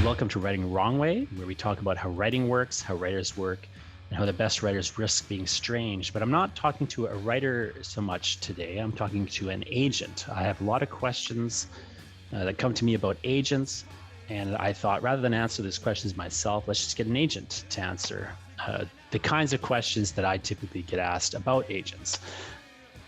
welcome to Writing Wrong Way, where we talk about how writing works, how writers work, and how the best writers risk being strange. But I'm not talking to a writer so much today. I'm talking to an agent. I have a lot of questions that come to me about agents, and I thought rather than answer these questions myself, let's just get an agent to answer the kinds of questions that I typically get asked about agents.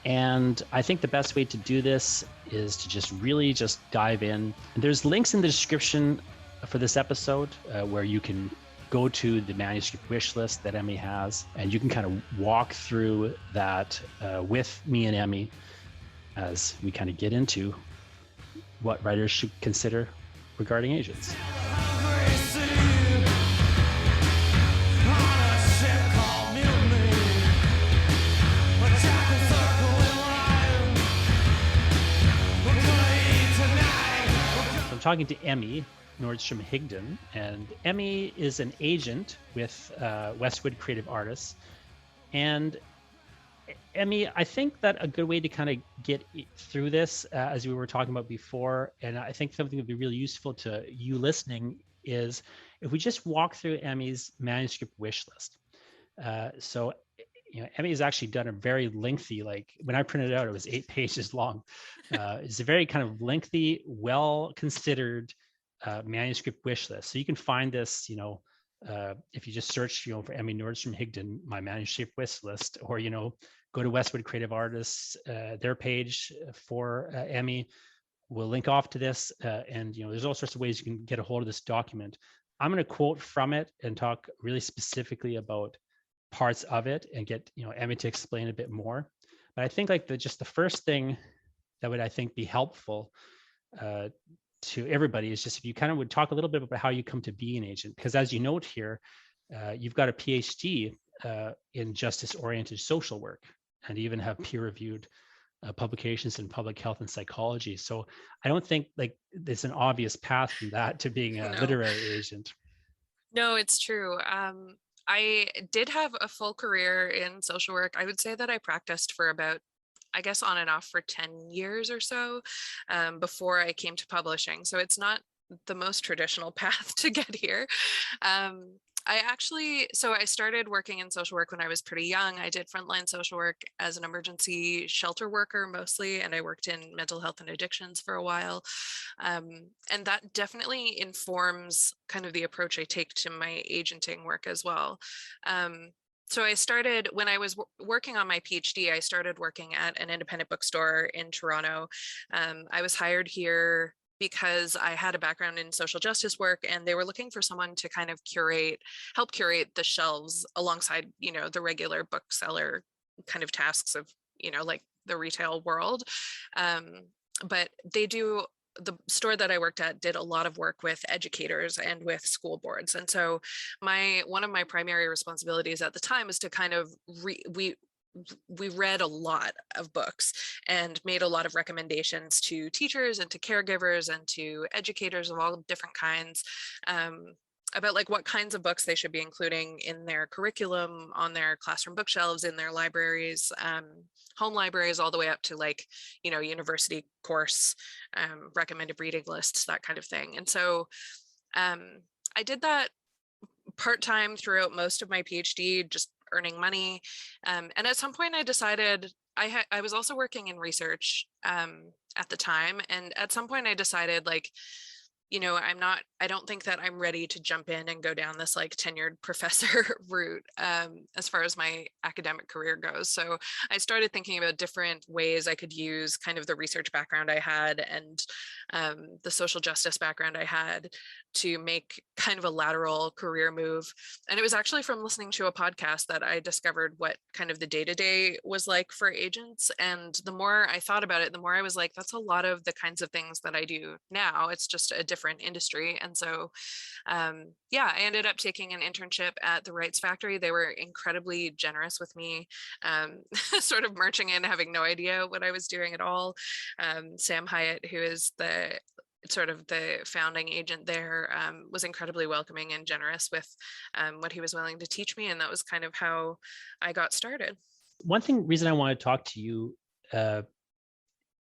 And I think the best way to do this is to just really just dive in. There's links in the description for this episode where you can go to the manuscript wish list that Emmy has, and you can kind of walk through that with me and Emmy as we kind of get into what writers should consider regarding agents. I'm talking to Emmy Nordstrom Higdon, and Emmy is an agent with Westwood Creative Artists. And Emmy, I think that a good way to kind of get through this, as we were talking about before, and I think something that would be really useful to you listening, is if we just walk through Emmy's manuscript wish list. So, Emmy has actually done a very lengthy, like when I printed it out, it was 8 pages long. It's a very kind of lengthy, well-considered manuscript wish list. So you can find this, if you just search, for Emmy Nordstrom Higdon, my manuscript wish list, or, go to Westwood Creative Artists, their page for Emmy. We'll link off to this. And, there's all sorts of ways you can get a hold of this document. I'm going to quote from it and talk really specifically about parts of it and get, Emmy to explain a bit more. But I think just the first thing that would, I think, be helpful to everybody is just if you kind of would talk a little bit about how you come to be an agent, because as you note here, you've got a PhD in justice-oriented social work and even have peer-reviewed publications in public health and psychology. So I don't think there's an obvious path from that to being a literary agent. No, it's true. I did have a full career in social work. I would say that I practiced for about, I guess, on and off for 10 years or so before I came to publishing. So it's not the most traditional path to get here. I started working in social work when I was pretty young. I did frontline social work as an emergency shelter worker mostly, and I worked in mental health and addictions for a while. And that definitely informs kind of the approach I take to my agenting work as well. So I started, when I was working on my PhD, I started working at an independent bookstore in Toronto. I was hired here because I had a background in social justice work, and they were looking for someone to kind of help curate the shelves alongside, the regular bookseller kind of tasks of, like the retail world. But the store that I worked at did a lot of work with educators and with school boards. And so one of my primary responsibilities at the time was to kind of we read a lot of books and made a lot of recommendations to teachers and to caregivers and to educators of all different kinds about what kinds of books they should be including in their curriculum, on their classroom bookshelves, in their libraries, home libraries, all the way up to university course recommended reading lists, that kind of thing. And so I did that part-time throughout most of my PhD, just earning money. And at some point I decided I was also working in research at the time. And at some point I decided I don't think that I'm ready to jump in and go down this tenured professor route as far as my academic career goes. So I started thinking about different ways I could use kind of the research background I had and the social justice background I had to make kind of a lateral career move. And it was actually from listening to a podcast that I discovered what kind of the day-to-day was like for agents. And the more I thought about it, the more I was like, that's a lot of the kinds of things that I do now. It's just a different industry. And so, I ended up taking an internship at the Rights Factory. They were incredibly generous with me, sort of marching in, having no idea what I was doing at all. Sam Hyatt, who is the founding agent there, was incredibly welcoming and generous with what he was willing to teach me. And that was kind of how I got started. One reason I want to talk to you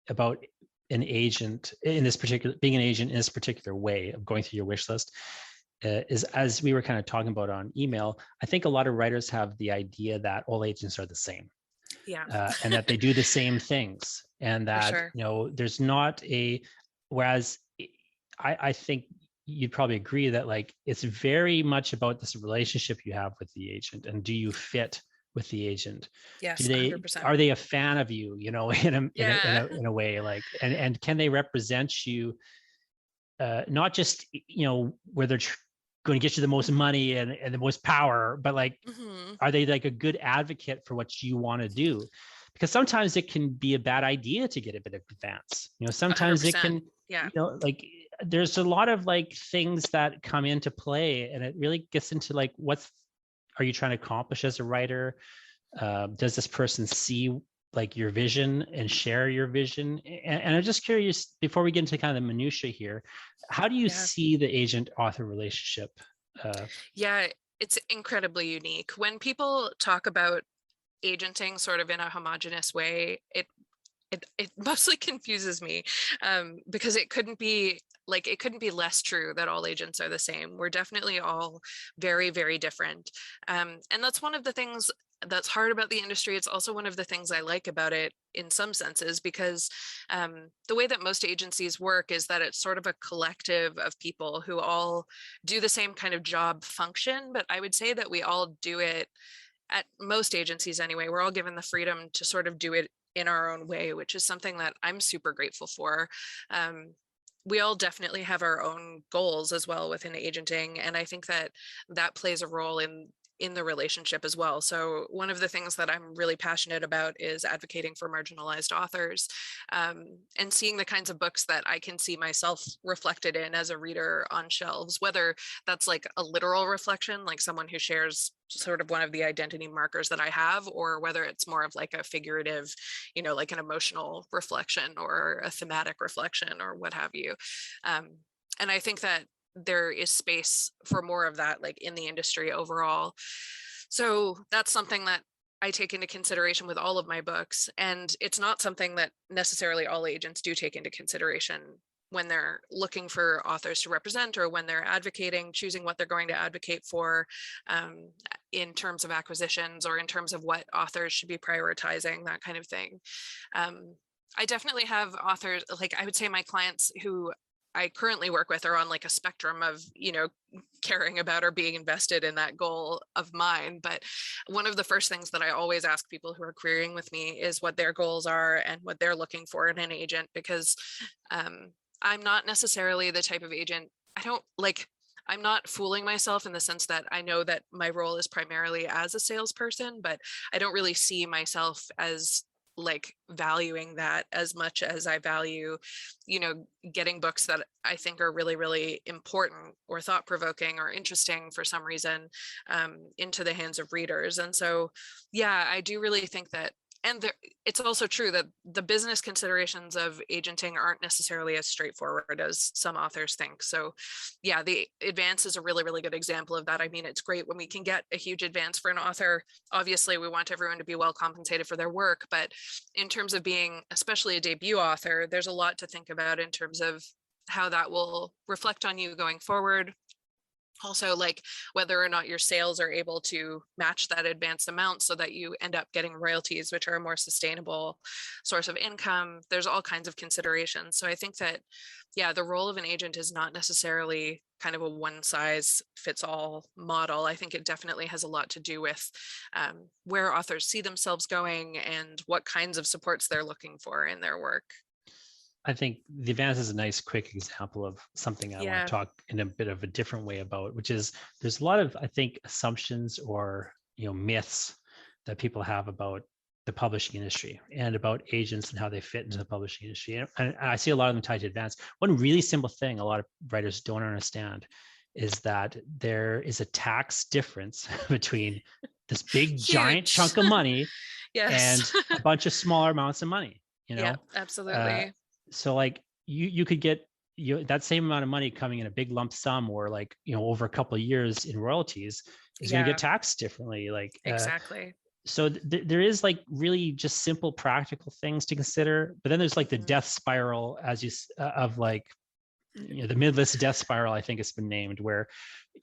about an agent in this particular, being an agent in this particular way of going through your wish list is, as we were kind of talking about on email, I think a lot of writers have the idea that all agents are the same. Yeah. And that they do the same things, and For that, sure. there's not whereas I think you'd probably agree that like it's very much about this relationship you have with the agent, and do you fit with the agent? Yes, 100%. Are they a fan of you, in Yeah. a way, like, and can they represent you, not just where they're going to get you the most money and the most power, but like, Mm-hmm. are they like a good advocate for what you want to do? Because sometimes it can be a bad idea to get a bit of advance. Sometimes it 100%. can, Yeah. like there's a lot of like things that come into play, and it really gets into like, are you trying to accomplish as a writer? Does this person see like your vision and share your vision? And I'm just curious, before we get into kind of the minutia here, how do you Yeah. see the agent author relationship? Yeah, it's incredibly unique. When people talk about agenting sort of in a homogenous way, it mostly confuses me, because it couldn't be less true that all agents are the same. We're definitely all very, very different. And that's one of the things that's hard about the industry. It's also one of the things I like about it in some senses, because the way that most agencies work is that it's sort of a collective of people who all do the same kind of job function. But I would say that we all do it, at most agencies anyway, we're all given the freedom to sort of do it in our own way, which is something that I'm super grateful for. We all definitely have our own goals as well within agenting, and I think that that plays a role in the relationship as well. So one of the things that I'm really passionate about is advocating for marginalized authors, and seeing the kinds of books that I can see myself reflected in as a reader on shelves, whether that's like a literal reflection, like someone who shares sort of one of the identity markers that I have, or whether it's more of like a figurative, like an emotional reflection or a thematic reflection or what have you. And I think that there is space for more of that, like in the industry overall. So that's something that I take into consideration with all of my books. And it's not something that necessarily all agents do take into consideration when they're looking for authors to represent, or when they're advocating, choosing what they're going to advocate for, in terms of acquisitions, or in terms of what authors should be prioritizing, that kind of thing. I definitely have authors, like I would say my clients who I currently work with are on like a spectrum of, caring about or being invested in that goal of mine. But one of the first things that I always ask people who are querying with me is what their goals are and what they're looking for in an agent, because I'm not necessarily the type of agent, I'm not fooling myself in the sense that I know that my role is primarily as a salesperson, but I don't really see myself as like valuing that as much as I value, getting books that I think are really, really important or thought provoking or interesting for some reason, into the hands of readers. And so, yeah, I do really think that. And it's also true that the business considerations of agenting aren't necessarily as straightforward as some authors think. So yeah, the advance is a really, really good example of that. I mean, it's great when we can get a huge advance for an author. Obviously, we want everyone to be well compensated for their work, but in terms of being especially a debut author, there's a lot to think about in terms of how that will reflect on you going forward. Also, like whether or not your sales are able to match that advanced amount so that you end up getting royalties, which are a more sustainable source of income. There's all kinds of considerations. So I think that, yeah, the role of an agent is not necessarily kind of a one size fits all model. I think it definitely has a lot to do with where authors see themselves going and what kinds of supports they're looking for in their work. I think the advance is a nice, quick example of something I want Yeah. to talk in a bit of a different way about, which is there's a lot of, I think, assumptions or myths that people have about the publishing industry and about agents and how they fit into the publishing industry. And I see a lot of them tied to advance. One really simple thing a lot of writers don't understand is that there is a tax difference between this big giant Huge. chunk of money Yes. and a bunch of smaller amounts of money. Yeah, absolutely. So like you could get that same amount of money coming in a big lump sum, or like over a couple of years in royalties is going to Yeah, get taxed differently. Like exactly. so there is like really just simple practical things to consider, but then there's like the death spiral, as you of like, the midlist death spiral, I think it's been named, where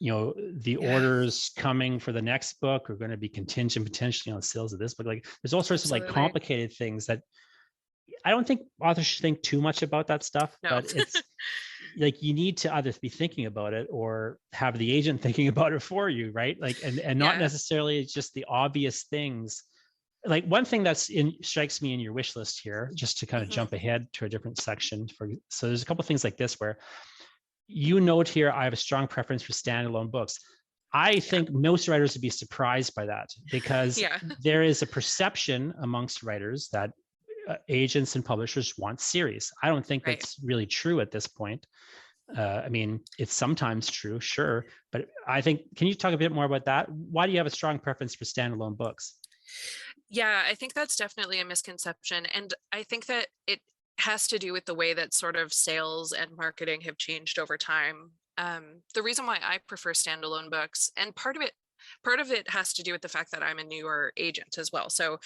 the orders coming for the next book are going to be contingent potentially on sales of this book. Like there's all sorts of like complicated things that I don't think authors should think too much about that stuff. No. But it's like you need to either be thinking about it or have the agent thinking about it for you, right? Like and not necessarily just the obvious things. Like one thing strikes me in your wish list here, just to kind of jump ahead to a different section. So there's a couple of things like this where you note here, I have a strong preference for standalone books. I think most writers would be surprised by that, because there is a perception amongst writers that agents and publishers want series. I don't think that's really true at this point. I mean, it's sometimes true, sure, but I think, can you talk a bit more about that? Why do you have a strong preference for standalone books? Yeah, I think that's definitely a misconception. And I think that it has to do with the way that sort of sales and marketing have changed over time. The reason why I prefer standalone books, and part of it has to do with the fact that I'm a newer agent as well. So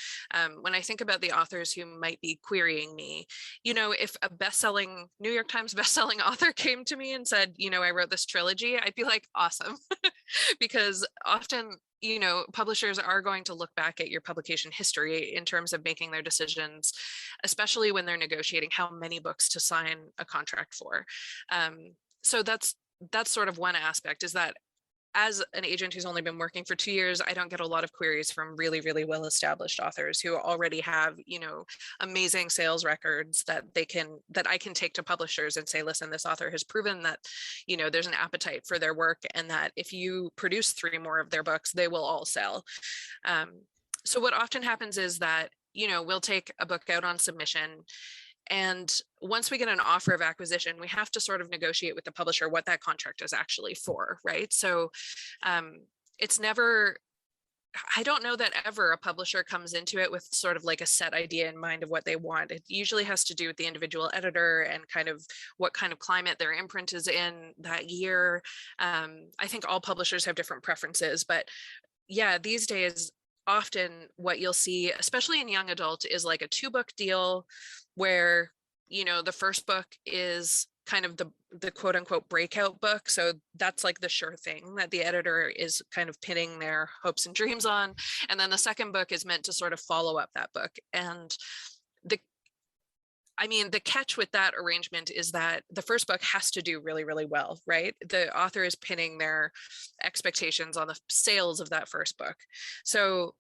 when I think about the authors who might be querying me, if a New York Times bestselling author came to me and said, I wrote this trilogy, I'd be like, awesome. Because often, publishers are going to look back at your publication history in terms of making their decisions, especially when they're negotiating how many books to sign a contract for. So that's sort of one aspect, is that as an agent who's only been working for 2 years, I don't get a lot of queries from really, really well-established authors who already have, amazing sales records that I can take to publishers and say, listen, this author has proven that, there's an appetite for their work, and that if you produce 3 more of their books, they will all sell. So what often happens is that, we'll take a book out on submission, and once we get an offer of acquisition, we have to sort of negotiate with the publisher what that contract is actually for, right? So it's never, I don't know that ever a publisher comes into it with sort of like a set idea in mind of what they want. It usually has to do with the individual editor and kind of what kind of climate their imprint is in that year. I think all publishers have different preferences, but yeah, these days, often what you'll see, especially in young adult, is like a 2-book deal where, the first book is kind of the quote unquote breakout book. So that's like the sure thing that the editor is kind of pinning their hopes and dreams on. And then the second book is meant to sort of follow up that book. And the catch with that arrangement is that the first book has to do really, really well, right? The author is pinning their expectations on the sales of that first book. So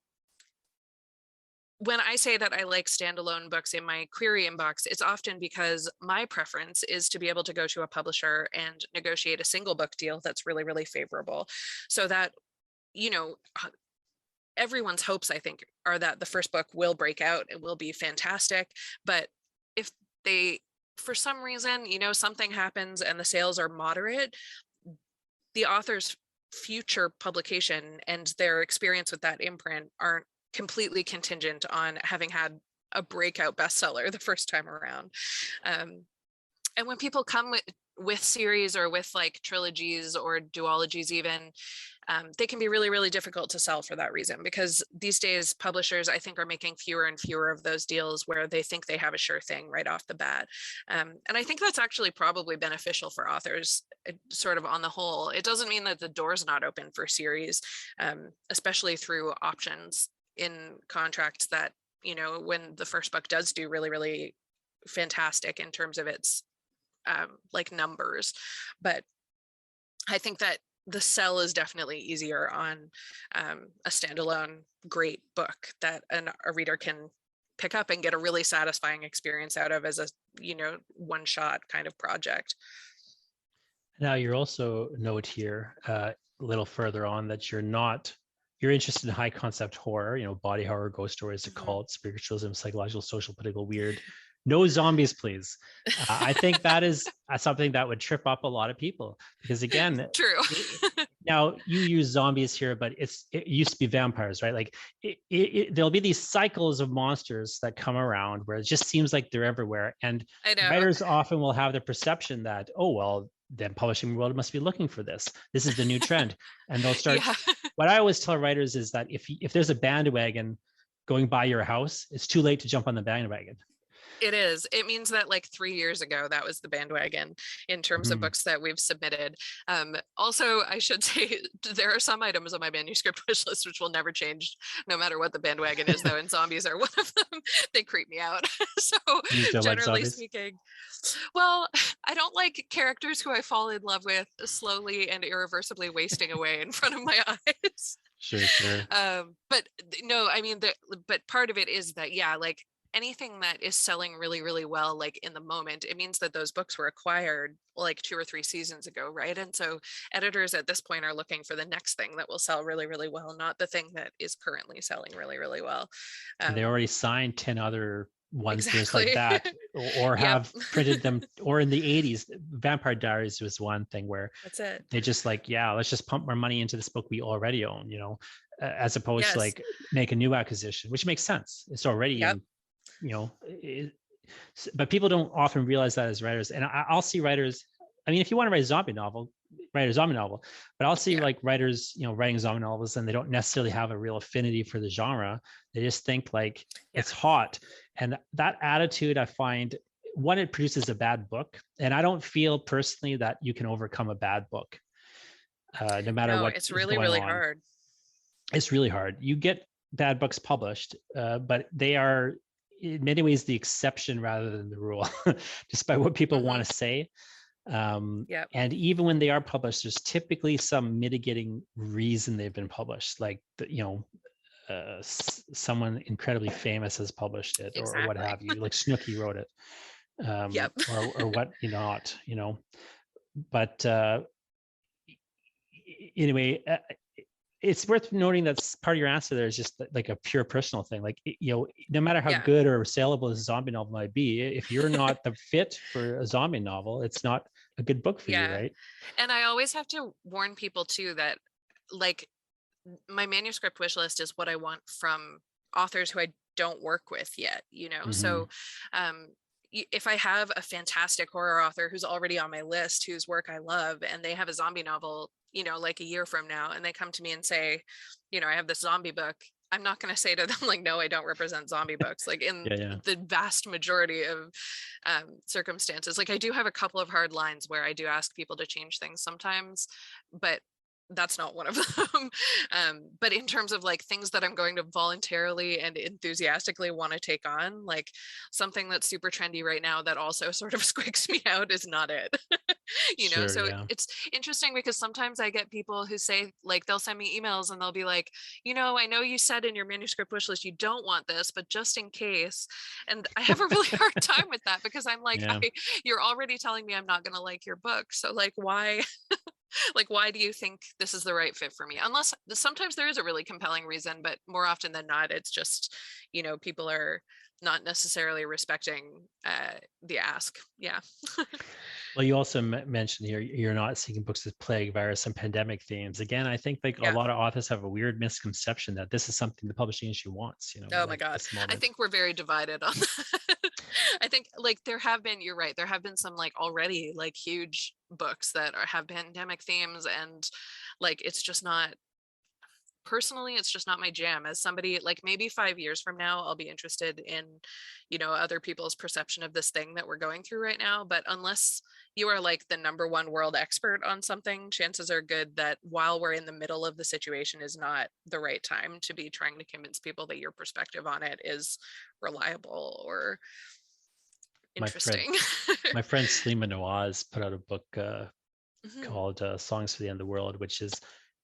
when I say that I like standalone books in my query inbox, it's often because my preference is to be able to go to a publisher and negotiate a single book deal that's really, really favorable, so that, everyone's hopes, I think, are that the first book will break out, it will be fantastic. But if they, for some reason, something happens and the sales are moderate, the author's future publication and their experience with that imprint aren't completely contingent on having had a breakout bestseller the first time around. And when people come with series or with like trilogies or duologies even, they can be really, really difficult to sell for that reason, because these days publishers, I think, are making fewer and fewer of those deals where they think they have a sure thing right off the bat. And I think that's actually probably beneficial for authors, sort of on the whole. It doesn't mean that the door's not open for series, especially through options in contracts that, when the first book does do really, really fantastic in terms of its like numbers. But I think that the sell is definitely easier on a standalone great book that a reader can pick up and get a really satisfying experience out of as a, one-shot kind of project. Now, you're also note here a little further on that you're interested in high concept horror, body horror, ghost stories, occult, spiritualism, psychological, social, political, weird. No zombies, please. I think that is something that would trip up a lot of people, because again, true. Now you use zombies here, but it used to be vampires, right? Like there'll be these cycles of monsters that come around where it just seems like they're everywhere. And writers often will have the perception that, oh, well, then publishing world must be looking for this. This is the new trend. And they'll start what I always tell writers is that if there's a bandwagon going by your house, it's too late to jump on the bandwagon. It is. It means that like 3 years ago, that was the bandwagon in terms of Mhm. books that we've submitted. Also, I should say there are some items on my manuscript wish list which will never change, no matter what the bandwagon is, though, and zombies are one of them. They creep me out. So You don't like generally zombies? speaking, well, I don't like characters who I fall in love with slowly and irreversibly wasting away in front of my eyes. Sure, sure. But no, I mean, but part of it is that, yeah, like anything that is selling really, really well, like in the moment, it means that those books were acquired like 2 or 3 seasons ago, right? And so editors at this point are looking for the next thing that will sell really, really well, not the thing that is currently selling really, really well. And they already signed 10 other ones just like Exactly. that, or Yep. have printed them. Or in the 80s, Vampire Diaries was one thing where That's it. they just like, yeah, let's just pump more money into this book we already own, as opposed to Yes. like make a new acquisition, which makes sense. It's already Yep. in, but people don't often realize that as writers. And I'll see writers, I mean, if you want to write a zombie novel, write a zombie novel, but I'll see Yeah. like writers, writing zombie novels, and they don't necessarily have a real affinity for the genre. They just think like it's hot. And that attitude, I find, one, it produces a bad book. And I don't feel personally that you can overcome a bad book, no matter No, what it's is really, going really on. hard. It's really hard. You get bad books published, but they are in many ways the exception rather than the rule, despite what people want to say. Yep. And even when they are published, there's typically some mitigating reason they've been published, like someone incredibly famous has published it, or what Exactly. have you, like Snooki wrote it, Yep. or what not, but anyway, it's worth noting that part of your answer there is just like a pure personal thing. Like, no matter how Yeah. good or saleable a zombie novel might be, if you're not the fit for a zombie novel, it's not a good book for you, Yeah. right? And I always have to warn people too that like my manuscript wish list is what I want from authors who I don't work with yet, So if I have a fantastic horror author who's already on my list, whose work I love, and they have a zombie novel, like a year from now, and they come to me and say, I have this zombie book, I'm not going to say to them like, no, I don't represent zombie books. Like in Yeah. the vast majority of circumstances, like I do have a couple of hard lines where I do ask people to change things sometimes, but that's not one of them. But in terms of like things that I'm going to voluntarily and enthusiastically want to take on, like something that's super trendy right now that also sort of squeaks me out is not it. Sure, So yeah. it's interesting because sometimes I get people who say, like, they'll send me emails and they'll be like, I know you said in your manuscript wish list you don't want this, but just in case. And I have a really hard time with that because I'm like, Yeah. you're already telling me I'm not going to like your book, so like why like why do you think this is the right fit for me? Unless sometimes there is a really compelling reason, but more often than not it's just people are not necessarily respecting the ask. Yeah. Well, you also mentioned here you're not seeking books with plague, virus, and pandemic themes. Again, I think like a Yeah. lot of authors have a weird misconception that this is something the publishing industry wants. Oh my like God. this I moment. think we're very divided on that. I think like you're right. There have been some like already like huge books that have pandemic themes, and like it's just not, personally, it's just not my jam. As somebody, like maybe 5 years from now I'll be interested in other people's perception of this thing that we're going through right now, but unless you are like the number one world expert on something, chances are good that while we're in the middle of the situation is not the right time to be trying to convince people that your perspective on it is reliable or My friend interesting. Slima Nawaz put out a book Mhm. called Songs for the End of the World, which is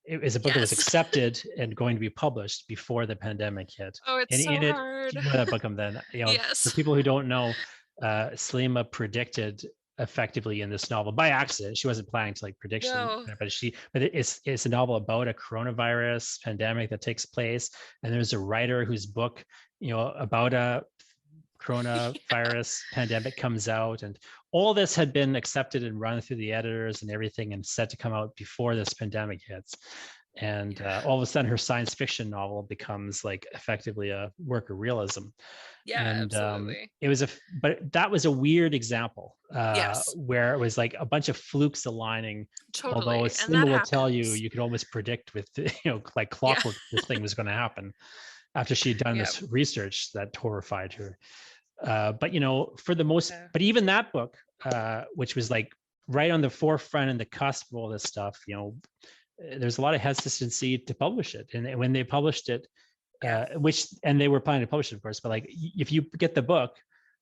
a book that was Yes. accepted and going to be published before the pandemic hit. Oh, it's And so in it, hard. you know that book, then, for Yes. people who don't know, Slima predicted effectively in this novel by accident. She wasn't planning to like prediction, No. but it's a novel about a coronavirus pandemic that takes place. And there's a writer whose book, about a coronavirus pandemic comes out, and all this had been accepted and run through the editors and everything and set to come out before this pandemic hits. And Yeah. all of a sudden her science fiction novel becomes like effectively a work of realism. Yeah, And absolutely. it was but that was a weird example Yes, where it was like a bunch of flukes aligning. Although a totally. And that symbol would tell you, happens. you could almost predict with, like Yeah. clockwork, this thing was going to happen after she had done Yeah. this research that horrified her. But for the most, Yeah. but even that book, which was like right on the forefront and the cusp of all this stuff, there's a lot of hesitancy to publish it. And when they published it, Yeah. and they were planning to publish it, of course, but like if you get the book,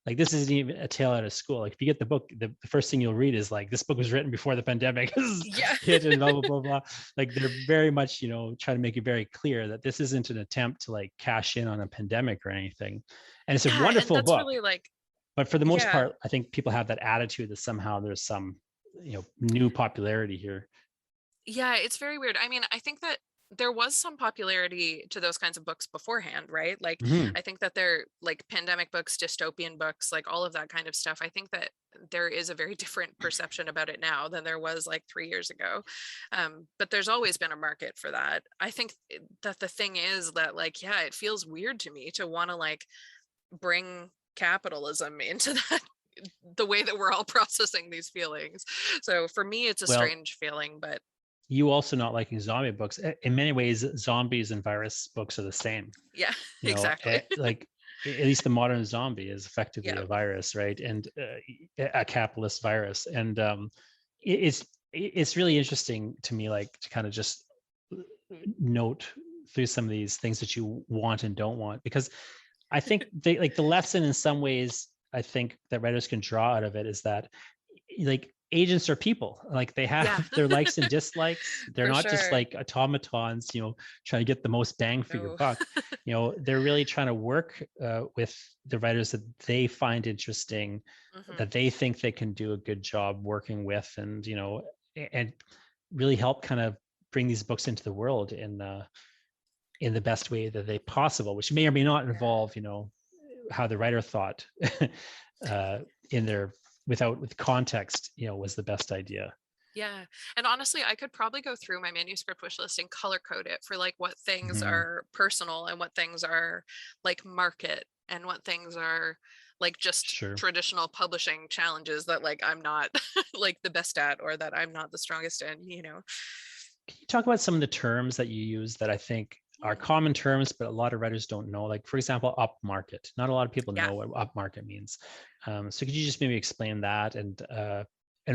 like this isn't even a tale out of school. Like if you get the book, the first thing you'll read is like, this book was written before the pandemic Yeah. hit and blah, blah, blah, blah. Like they're very much, trying to make it very clear that this isn't an attempt to like cash in on a pandemic or anything. And it's a Yeah. And wonderful that's book. really like, But for the most yeah. part, I think people have that attitude that somehow there's some, new popularity here. Yeah, it's very weird. I mean, I think that there was some popularity to those kinds of books beforehand, right? Like, Mm-hmm. I think that they're like pandemic books, dystopian books, like all of that kind of stuff. I think that there is a very different perception about it now than there was like 3 years ago. But there's always been a market for that. I think that the thing is that, like, yeah, it feels weird to me to want to like bring capitalism into that, the way that we're all processing these feelings. So for me, it's a Well, strange feeling, but you also not liking zombie books. In many ways, zombies and virus books are the same. yeah, exactly. Like at least the modern zombie is effectively Yeah. a virus, right? And a capitalist virus. And it's really interesting to me, like to kind of just note through some of these things that you want and don't want, because I think they like the lesson in some ways. I think that writers can draw out of it is that like agents are people, like they Yeah. have their likes and dislikes. They're For not just sure. like automatons, trying to get the most bang for your No. buck. They're really trying to work with the writers that they find interesting, Hmm. that they think they can do a good job working with, and really help kind of bring these books into the world in the best way that they possible, which may or may not Yeah. involve, how the writer thought in their with context, was the best idea. Yeah. And honestly, I could probably go through my manuscript wish list and color code it for like what things Mm-hmm. are personal and what things are like market and what things are like just Sure. traditional publishing challenges that like I'm not like the best at, or that I'm not the strongest in. Can you talk about some of the terms that you use that I think are Mm. common terms, but a lot of writers don't know? Like, for example, upmarket. Not a lot of people Yeah, know what upmarket means. So could you just maybe explain that, and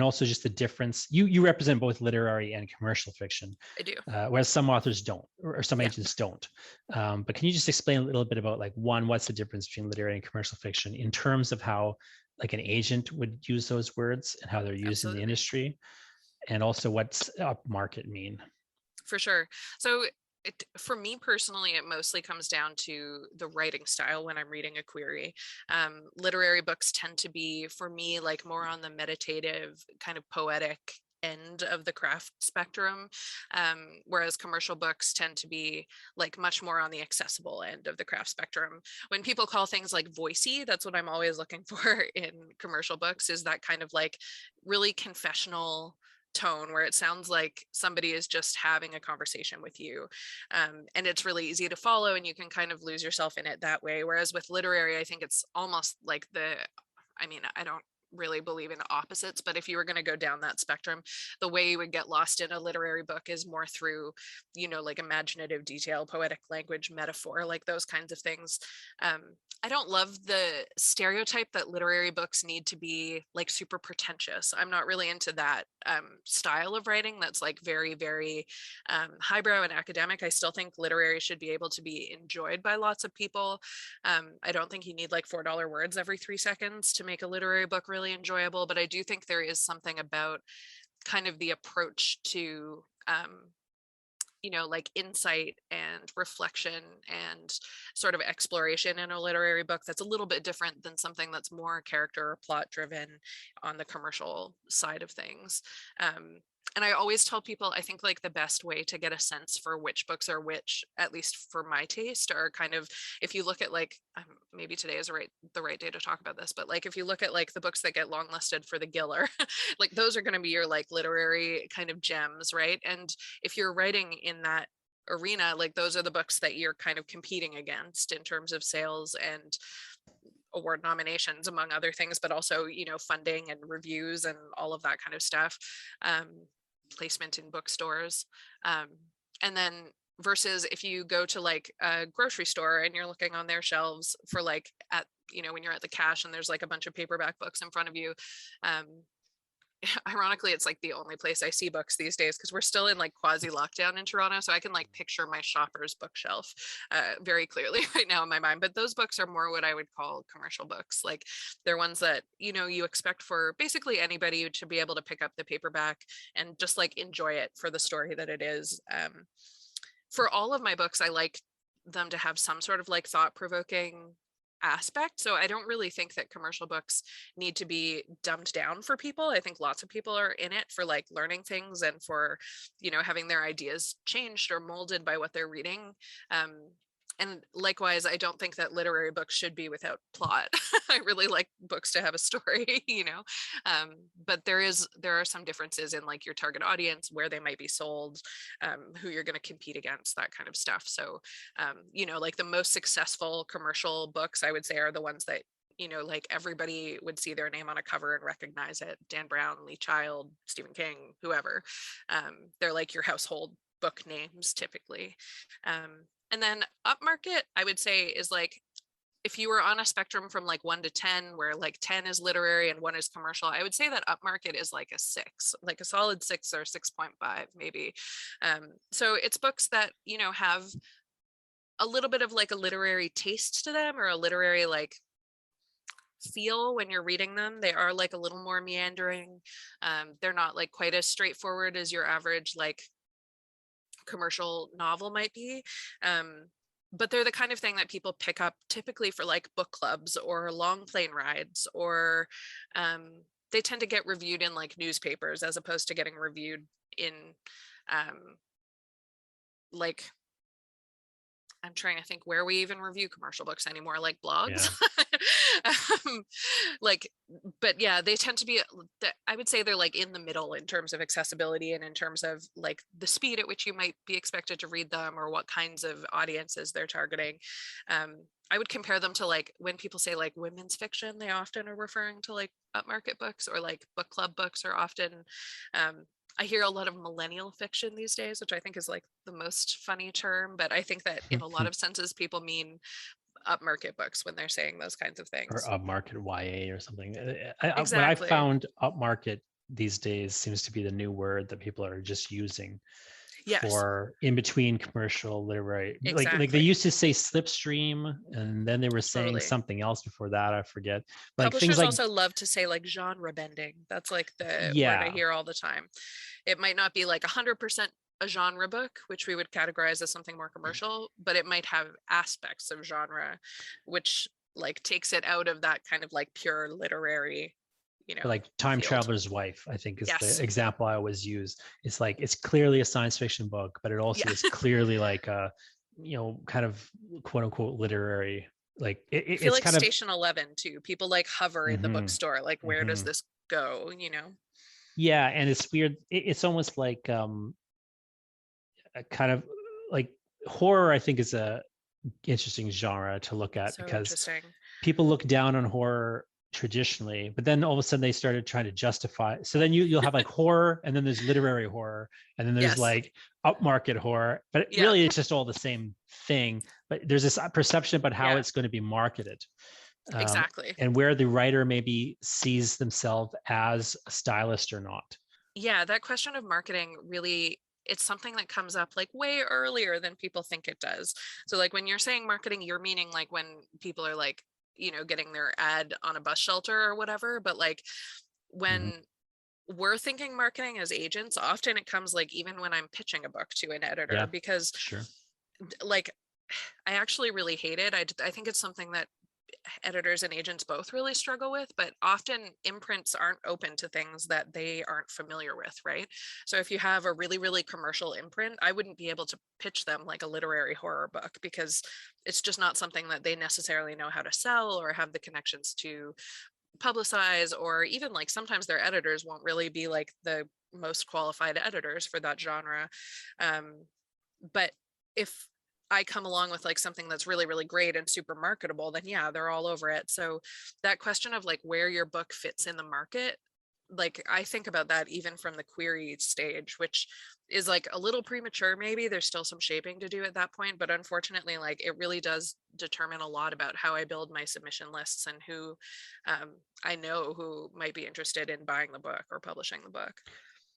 also just the difference? You represent both literary and commercial fiction, I do. whereas some authors don't, or some Yeah. agents don't. But can you just explain a little bit about, like, one, what's the difference between literary and commercial fiction in terms of how like an agent would use those words and how they're used in the Absolutely. industry, and also what's upmarket mean? For sure. So for me personally, it mostly comes down to the writing style when I'm reading a query. Literary books tend to be, for me, like more on the meditative, kind of poetic end of the craft spectrum, whereas commercial books tend to be like much more on the accessible end of the craft spectrum. When people call things like voicey, that's what I'm always looking for in commercial books, is that kind of like really confessional tone where it sounds like somebody is just having a conversation with you, and it's really easy to follow and you can kind of lose yourself in it that way. Whereas with literary, I think it's almost like I mean, I don't really believe in opposites, but if you were going to go down that spectrum, the way you would get lost in a literary book is more through, like imaginative detail, poetic language, metaphor, like those kinds of things. um, I don't love the stereotype that literary books need to be like super pretentious. I'm not really into that style of writing that's like very, very highbrow and academic. I still think literary should be able to be enjoyed by lots of people. I don't think you need like $4 words every 3 seconds to make a literary book really enjoyable, but I do think there is something about kind of the approach to like insight and reflection and sort of exploration in a literary book that's a little bit different than something that's more character or plot driven on the commercial side of things. And I always tell people, I think like the best way to get a sense for which books are which, at least for my taste, are kind of, if you look at like, maybe today is the right day to talk about this, but like if you look at like the books that get longlisted for the Giller, like those are going to be your like literary kind of gems, right? And if you're writing in that arena, like those are the books that you're kind of competing against in terms of sales and award nominations, among other things, but also, you know, funding and reviews and all of that kind of stuff. Placement in bookstores. And then versus if you go to like a grocery store and you're looking on their shelves for like at, you know, when you're at the cash and there's like a bunch of paperback books in front of you, ironically, it's like the only place I see books these days because we're still in like quasi lockdown in Toronto. So I can like picture my shopper's bookshelf very clearly right now in my mind. But those books are more what I would call commercial books. Like they're ones that, you know, you expect for basically anybody to be able to pick up the paperback and just like enjoy it for the story that it is. For all of my books, I like them to have some sort of like thought-provoking aspect. So I don't really think that commercial books need to be dumbed down for people. I think lots of people are in it for like learning things and for, you know, having their ideas changed or molded by what they're reading. And likewise, I don't think that literary books should be without plot. I really like books to have a story, you know, but there are some differences in like your target audience, where they might be sold, who you're going to compete against, that kind of stuff. So, you know, like the most successful commercial books, I would say, are the ones that, you know, like everybody would see their name on a cover and recognize it. Dan Brown, Lee Child, Stephen King, whoever. They're like your household book names typically. And then upmarket, I would say, is like, if you were on a spectrum from like 1 to 10, where like 10 is literary and 1 is commercial, I would say that upmarket is like a 6, like a solid 6 or 6.5 maybe. So it's books that, you know, have a little bit of like a literary taste to them, or a literary like feel when you're reading them. They are like a little more meandering. They're not like quite as straightforward as your average like commercial novel might be. But they're the kind of thing that people pick up typically for like book clubs or long plane rides, or they tend to get reviewed in like newspapers as opposed to getting reviewed in like, I'm trying to think where we even review commercial books anymore, like blogs. Yeah. Like, but yeah, they tend to be, I would say they're like in the middle in terms of accessibility and in terms of like the speed at which you might be expected to read them, or what kinds of audiences they're targeting. I would compare them to like when people say like women's fiction, they often are referring to like upmarket books, or like book club books are often, I hear a lot of millennial fiction these days, which I think is like the most funny term, but I think that in a lot of senses, people mean upmarket books when they're saying those kinds of Or things. upmarket YA or something. What I Exactly. found upmarket these days seems to be the new word that people are just using Yes, for in between commercial literary. Like they exactly. used to say slipstream, and then they were saying Totally. something else before that. I forget. Like things Publishers like, also love to say like genre bending. That's like the word I yeah, hear all the time. It might not be like 100% a genre book, which we would categorize as something more commercial, but it might have aspects of genre, which like takes it out of that kind of like pure literary, you know, like Time field. Traveler's Wife, I think is the Yes. example I always use. It's like it's clearly a science fiction book, but it also Yeah. is clearly like a, you know, kind of quote unquote literary. Like I feel it's like kind of. Station 11 too. People like hover in the Hmm. bookstore, like, where does Hmm. this go, you know? Yeah, and it's weird. It's almost like a kind of like horror. I think is a interesting genre to look at So because interesting. people look down on horror traditionally, but then all of a sudden they started trying to justify. So then you'll have like horror, and then there's literary horror, and then there's Yes. like upmarket horror. But Yeah. really, it's just all the same thing. But there's this perception about how Yeah. it's going to be marketed, Exactly. and where the writer maybe sees themselves as a stylist or not. Yeah, that question of marketing really, it's something that comes up like way earlier than people think it does. So like when you're saying marketing, you're meaning like when people are like, you know, getting their ad on a bus shelter or whatever. But like Mhm. when we're thinking marketing as agents, often it comes like even when I'm pitching a book to an editor, Yeah, because sure. like I actually really hate it. I think it's something that editors and agents both really struggle with, but often imprints aren't open to things that they aren't familiar with, right? So if you have a really, really commercial imprint, I wouldn't be able to pitch them like a literary horror book because it's just not something that they necessarily know how to sell or have the connections to publicize, or even like sometimes their editors won't really be like the most qualified editors for that genre. But if I come along with like something that's really, really great and super marketable, then yeah, they're all over it. So that question of like where your book fits in the market, like I think about that even from the query stage, which is like a little premature. Maybe there's still some shaping to do at that point, but unfortunately, like it really does determine a lot about how I build my submission lists and who I know who might be interested in buying the book or publishing the book.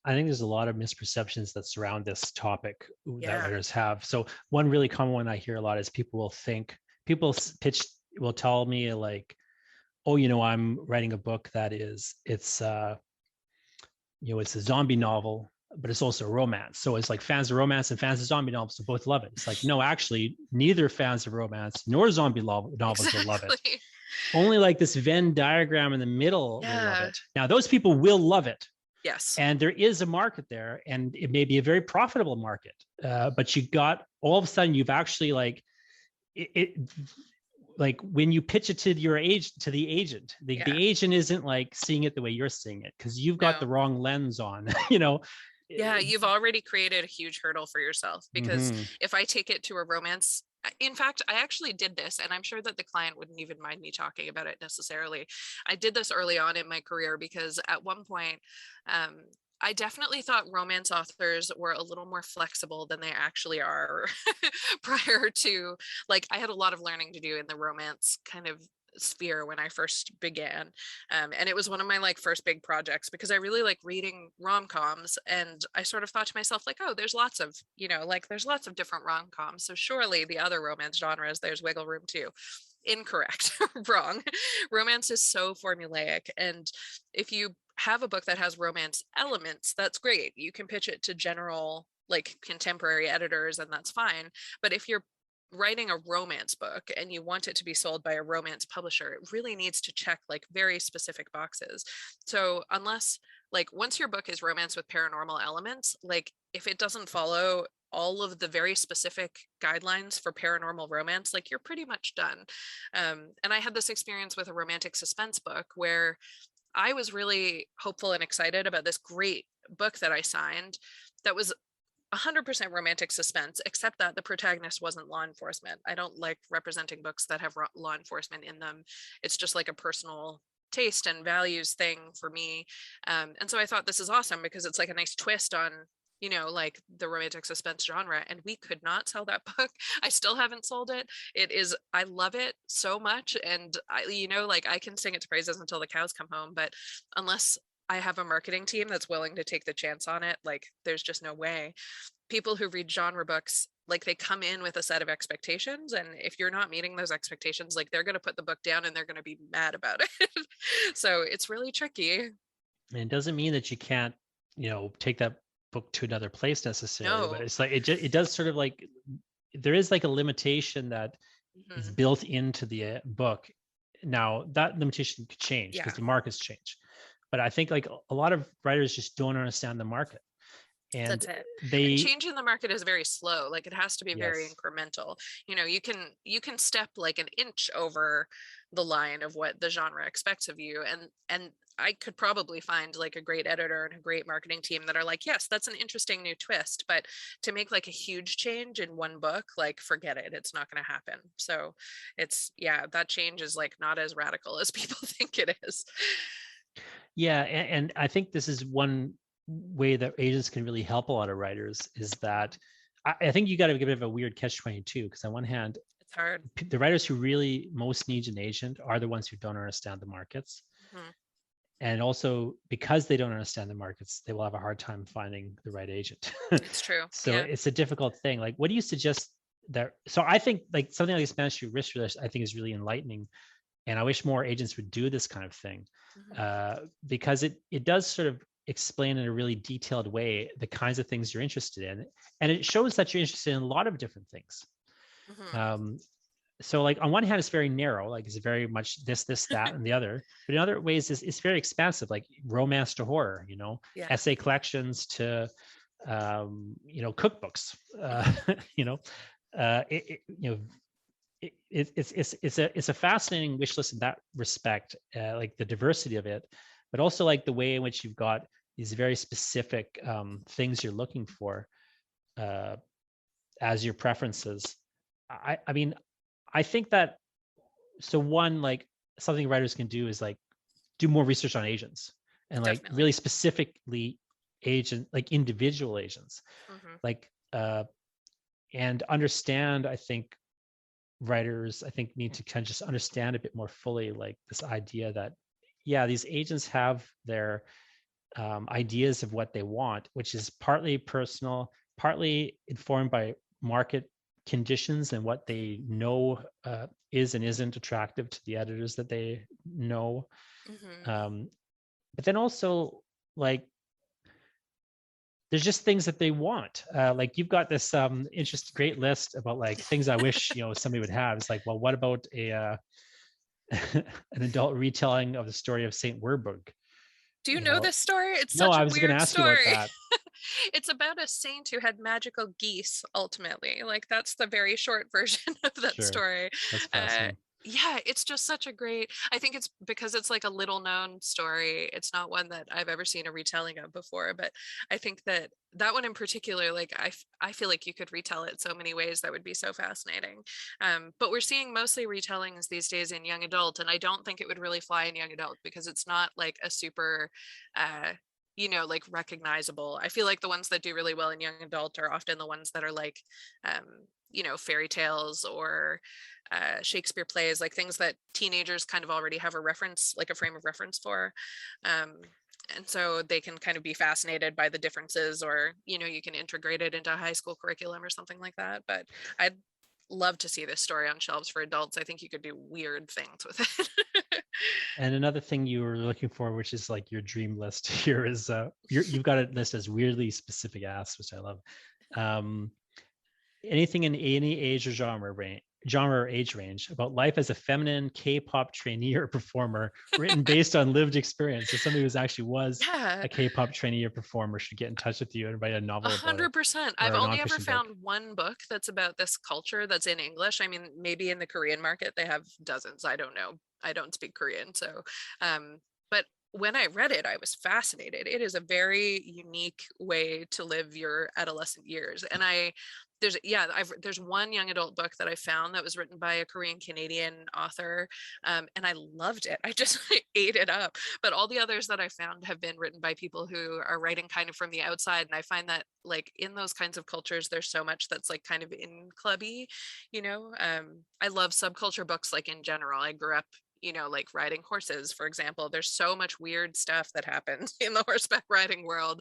I think there's a lot of misperceptions that surround this topic that Yeah. writers have. So one really common one I hear a lot is people pitch will tell me like, oh, I'm writing a book that it's a zombie novel, but it's also a romance. So it's like fans of romance and fans of zombie novels will both love it. It's like, no, actually, neither fans of romance nor zombie novels will love it. Exactly. Only like this Venn diagram in the middle will love Yeah. it. Now, those people will love it. Yes. And there is a market there, and it may be a very profitable market. But you got all of a sudden, you've actually like when you pitch it to your agent, the agent isn't like seeing it the way you're seeing it because you've got the No. wrong lens on. Yeah, you've already created a huge hurdle for yourself because Mhm. if I take it to a romance, in fact, I actually did this, and I'm sure that the client wouldn't even mind me talking about it necessarily. I did this early on in my career because at one point, um, I definitely thought romance authors were a little more flexible than they actually are prior to, like, I had a lot of learning to do in the romance kind of sphere when I first began. And it was one of my like first big projects because I really like reading rom-coms, and I sort of thought to myself like, oh, there's lots of, like there's lots of different rom-coms. So surely the other romance genres, there's wiggle room too. Incorrect. Wrong. Romance is so formulaic. And if you have a book that has romance elements, that's great. You can pitch it to general like contemporary editors and that's fine. But if you're writing a romance book and you want it to be sold by a romance publisher, it really needs to check like very specific boxes. So unless like once your book is romance with paranormal elements, like if it doesn't follow all of the very specific guidelines for paranormal romance, like you're pretty much done. And I had this experience with a romantic suspense book where I was really hopeful and excited about this great book that I signed that was 100% romantic suspense, except that the protagonist wasn't law enforcement. I don't like representing books that have law enforcement in them. It's just like a personal taste and values thing for me. And so I thought this is awesome because it's like a nice twist on, like the romantic suspense genre. And we could not sell that book. I still haven't sold it. I love it so much. And like I can sing its praises until the cows come home, but unless I have a marketing team that's willing to take the chance on it, like there's just no way. People who read genre books, like they come in with a set of expectations, and if you're not meeting those expectations, like they're going to put the book down and they're going to be mad about it. So it's really tricky. And it doesn't mean that you can't, take that book to another place necessarily, but No. it's like it does sort of like there is like a limitation that is Mhm. built into the book. Now that limitation could change because Yeah, the markets change, but I think like a lot of writers just don't understand the market, and that's it. And they changing the market is very slow. Like it has to be very yes. incremental. You can step like an inch over the line of what the genre expects of you. And I could probably find like a great editor and a great marketing team that are like, yes, that's an interesting new twist. But to make like a huge change in one book, like forget it. It's not going to happen. So yeah, that change is like not as radical as people think it is. Yeah, and I think this is one way that agents can really help a lot of writers is that I think you got to give it a weird catch-22 because on one hand, It's hard. the writers who really most need an agent are the ones who don't understand the markets. Mhm. And also because they don't understand the markets, they will have a hard time finding the right agent. It's true. So Yeah. it's a difficult thing. Like, what do you suggest that? So I think like something like Spanish risk relation, I think is really enlightening. And I wish more agents would do this kind of thing Mhm. because it does sort of explain in a really detailed way the kinds of things you're interested in. And it shows that you're interested in a lot of different things. Mhm. Um, so like on one hand it's very narrow, like it's very much this that and the other, but in other ways it's very expansive, like romance to horror, Yeah. essay collections to cookbooks, you know it's a fascinating wish list in that respect, like the diversity of it, but also like the way in which you've got these very specific things you're looking for as your preferences. I mean, I think that, so one, like something writers can do is like do more research on agents, and like Definitely. really specifically agent, like individual agents, Hmm. like and understand, I think writers, I think, need to kind of just understand a bit more fully like this idea that, yeah, these agents have their ideas of what they want, which is partly personal, partly informed by market conditions and what they know is and isn't attractive to the editors that they know. Hmm. um, but then also, like, there's just things that they want. Like you've got this great list about like things I wish somebody would have. It's like, well, what about a an adult retelling of the story of Saint Werburgh? Do you You know know, this story? It's no, such I a was going to weird ask you about story. that. It's about a saint who had magical geese, ultimately. Like, that's the very short version of that Sure, story. that's Uh, fascinating. yeah, it's just such a great, I think it's because it's like a little known story. It's not one that I've ever seen a retelling of before, but I think that that one in particular, like I feel like you could retell it so many ways that would be so fascinating. But we're seeing mostly retellings these days in young adult, and I don't think it would really fly in young adult because it's not like a super uh like recognizable. I feel like the ones that do really well in young adult are often the ones that are like um fairy tales or Shakespeare plays, like things that teenagers kind of already have a reference, like a frame of reference for. um and so they can kind of be fascinated by the differences, or you can integrate it into a high school curriculum or something like that. But I'd love to see this story on shelves for adults. I think you could do weird things with it. And another thing you were looking for, which is like your dream list here, is you've got it listed as weirdly specific asks, which I love. Um, anything in any age or genre or age range about life as a feminine K-pop trainee or performer, written based on lived experience. So somebody who actually was Yeah. a K-pop trainee or performer should get in touch with you and write a A novel about it, 100%. or I've a only ever nonfiction book. found one book that's about this culture that's in English. I mean, maybe in the Korean market they have dozens. I don't know. I don't speak Korean, so but when I read it, I was fascinated. It is a very unique way to live your adolescent years. And there's one young adult book that I found that was written by a Korean Canadian author, and I loved it. I just ate it up. But all the others that I found have been written by people who are writing kind of from the outside. And I find that like in those kinds of cultures, there's so much that's like kind of in clubby, I love subculture books like in general. I grew up like riding horses, for example. There's so much weird stuff that happens in the horseback riding world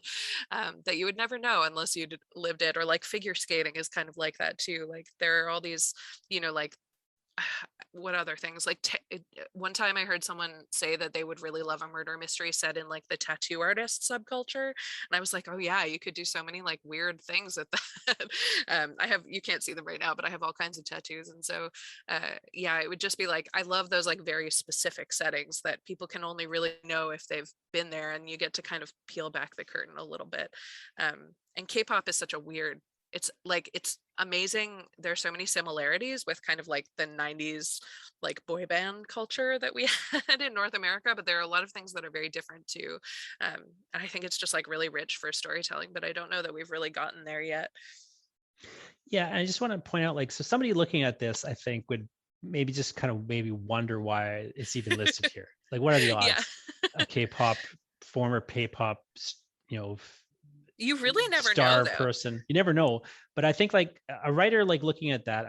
that you would never know unless you'd lived it. Or like figure skating is kind of like that too. Like there are all these, like what other things like one time I heard someone say that they would really love a murder mystery set in like the tattoo artist subculture, and I was like, oh yeah, you could do so many like weird things with that. I have, you can't see them right now, but I have all kinds of tattoos, and so yeah, it would just be like, I love those like very specific settings that people can only really know if they've been there, and you get to kind of peel back the curtain a little bit. And K-pop is such a weird, it's like, it's amazing. There's so many similarities with kind of like the 90s like boy band culture that we had in North America, but there are a lot of things that are very different too. And I think it's just like really rich for storytelling, but I don't know that we've really gotten there yet. Yeah, and I just want to point out, like, so somebody looking at this, I think, would maybe just kind of maybe wonder why it's even listed here. Like, what are the Yeah. odds? A K-pop, former K-pop, you know, You really never know star though. person. You never know. But I think like a writer like looking at that,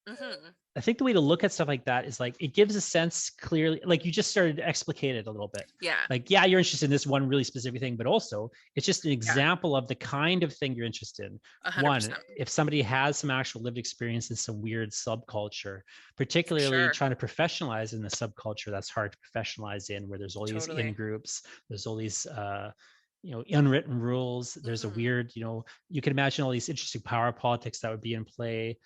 Hmm. I think the way to look at stuff like that is like it gives a sense clearly, like you just started to explicate it a little bit. Yeah. Like, yeah, you're interested in this one really specific thing, but also it's just an Yeah. example of the kind of thing you're interested in. A hundred One, percent. if somebody has some actual lived experience in some weird subculture, For particularly sure. trying to professionalize in the subculture that's hard to professionalize in, where there's all these in Totally. groups, there's all these unwritten rules, there's a Hmm. weird, you can imagine all these interesting power politics that would be in play.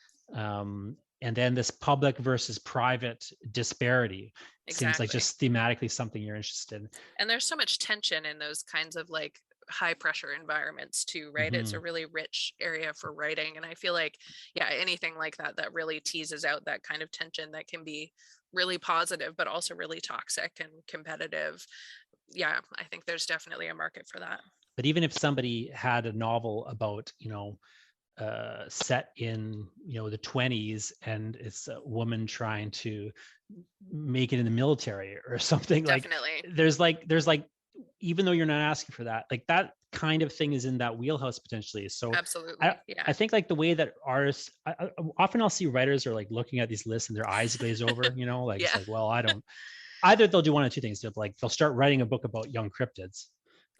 and then this public versus private disparity seems like Exactly. just thematically something you're interested in. And there's so much tension in those kinds of like high pressure environments too, right? It's a Hmm. really rich area for writing. And I feel like, yeah, anything like that that really teases out that kind of tension that can be really positive, but also really toxic and competitive. Yeah, I think there's definitely a market for that. But even if somebody had a novel about, set in, the 20s, and it's a woman trying to make it in the military or something, like Definitely. there's like even though you're not asking for that, like that kind of thing is in that wheelhouse potentially. So I Absolutely. Yeah. I think like the way that artists, often I'll see writers are like looking at these lists and their eyes glaze over, like it's Yeah. like, well, I don't, either they'll do one of two things. They'll start writing a book about young cryptids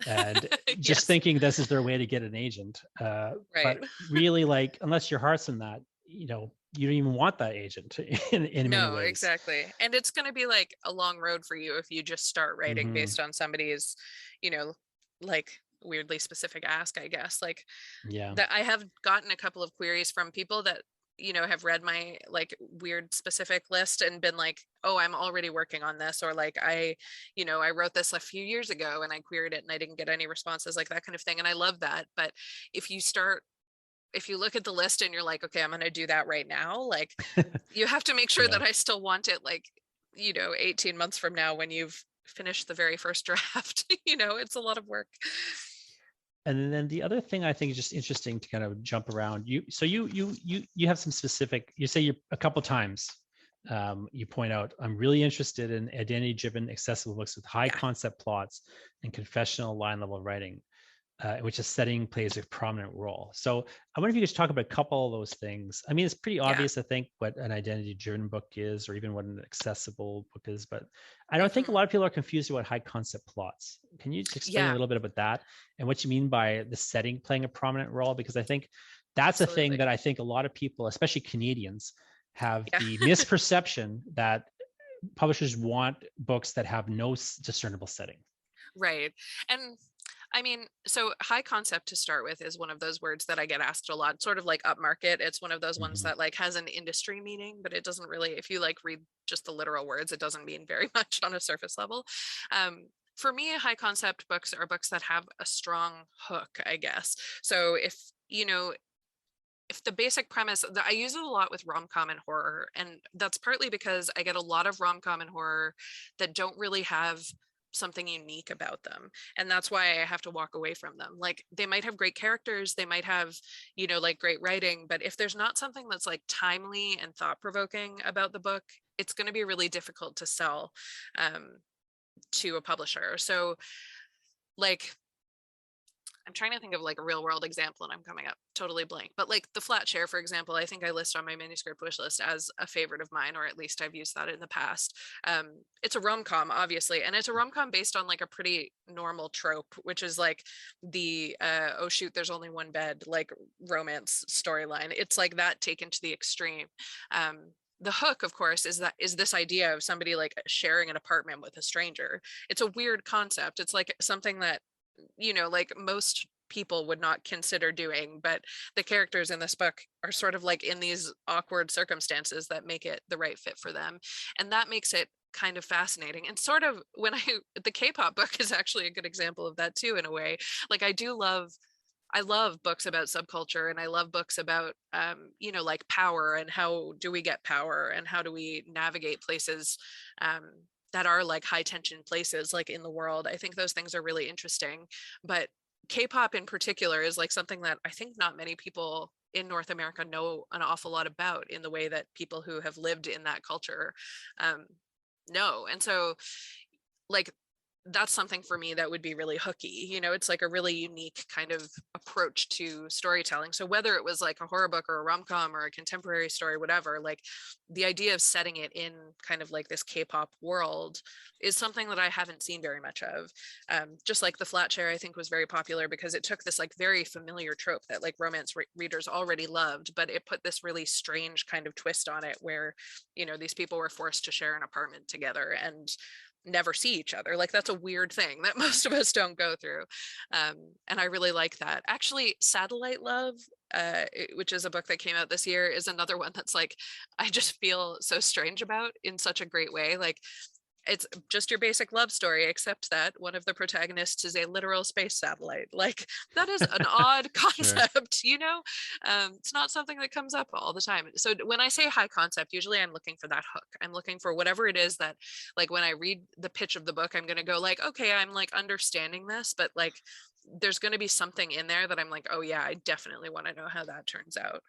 and just Yes. thinking this is their way to get an agent. Right. But really, like, unless your heart's in that, you don't even want that agent in many No, ways. exactly. And it's going to be like a long road for you if you just start writing Hmm. based on somebody's, you know, like weirdly specific ask, I guess. Like Yeah. that I have gotten a couple of queries from people that, have read my like weird specific list and been like, "Oh, I'm already working on this," or like I wrote this a few years ago and I queried it and I didn't get any responses, like that kind of thing. And I love that. But if you start if you look at the list and you're like, okay, I'm going to do that right now, like you have to make sure Yeah. that I still want it, like, 18 months from now when you've finished the very first draft. It's a lot of work. And then the other thing I think is just interesting to kind of jump around. You have some specific. You say you a couple times. You point out, I'm really interested in identity-driven, accessible books with high Yeah. concept plots and confessional line-level writing, in which a setting plays a prominent role. So I wonder if you could just talk about a couple of those things. I mean, it's pretty Yeah. obvious, I think, what an identity-driven book is, or even what an accessible book is, but I don't think a Hmm. lot of people are confused about high concept plots. Can you just explain a Yeah, little bit about that and what you mean by the setting playing a prominent role? Because I think that's a thing absolutely. that I think a lot of people, especially Canadians, have Yeah. the misperception that publishers want books that have no discernible setting. Right. And I mean, so high concept to start with is one of those words that I get asked a lot, sort of like upmarket. It's one of those ones Hmm. that like has an industry meaning, but it doesn't really, if you like read just the literal words, it doesn't mean very much on a surface level. For me, high concept books are books that have a strong hook, I guess. So if the basic premise, I use it a lot with rom-com and horror, and that's partly because I get a lot of rom-com and horror that don't really have something unique about them, and that's why I have to walk away from them. Like they might have great characters, they might have like great writing, but if there's not something that's like timely and thought-provoking about the book, it's going to be really difficult to sell um, to a publisher. So like I'm trying to think of like a real world example and I'm coming up totally blank. But like the flat share, for example, I think I list on my manuscript wish list as a favorite of mine, or at least I've used that in the past. It's a rom com, obviously, and it's a rom com based on like a pretty normal trope, which is like the oh shoot, there's only one bed, like romance storyline. It's like that taken to the extreme. The hook, of course, is this idea of somebody like sharing an apartment with a stranger. It's a weird concept. It's like something that like most people would not consider doing, but the characters in this book are sort of like in these awkward circumstances that make it the right fit for them. And that makes it kind of fascinating. And sort of the K-pop book is actually a good example of that too, in a way. Like I love books about subculture and I love books about like power and how do we get power and how do we navigate places um, that are like high tension places like in the world. I think those things are really interesting, but K-pop in particular is like something that I think not many people in North America know an awful lot about in the way that people who have lived in that culture um, know. And so like that's something for me that would be really hooky. It's like a really unique kind of approach to storytelling. So whether it was like a horror book or a rom-com or a contemporary story, whatever, like the idea of setting it in kind of like this K-pop world is something that I haven't seen very much of. Just like the flat share, I think was very popular because it took this like very familiar trope that like romance readers already loved, but it put this really strange kind of twist on it where, these people were forced to share an apartment together and never see each other. Like that's a weird thing that most of us don't go through. And I really like that. Actually, Satellite Love, which is a book that came out this year, is another one that's like, I just feel so strange about in such a great way. Like, it's just your basic love story, except that one of the protagonists is a literal space satellite. Like, that is an odd Sure. concept, you know? It's not something that comes up all the time. So when I say high concept, usually I'm looking for that hook. I'm looking for whatever it is that, like, when I read the pitch of the book, I'm going to go like, okay, I'm like understanding this, but like, there's going to be something in there that I'm like, oh yeah, I definitely want to know how that turns out.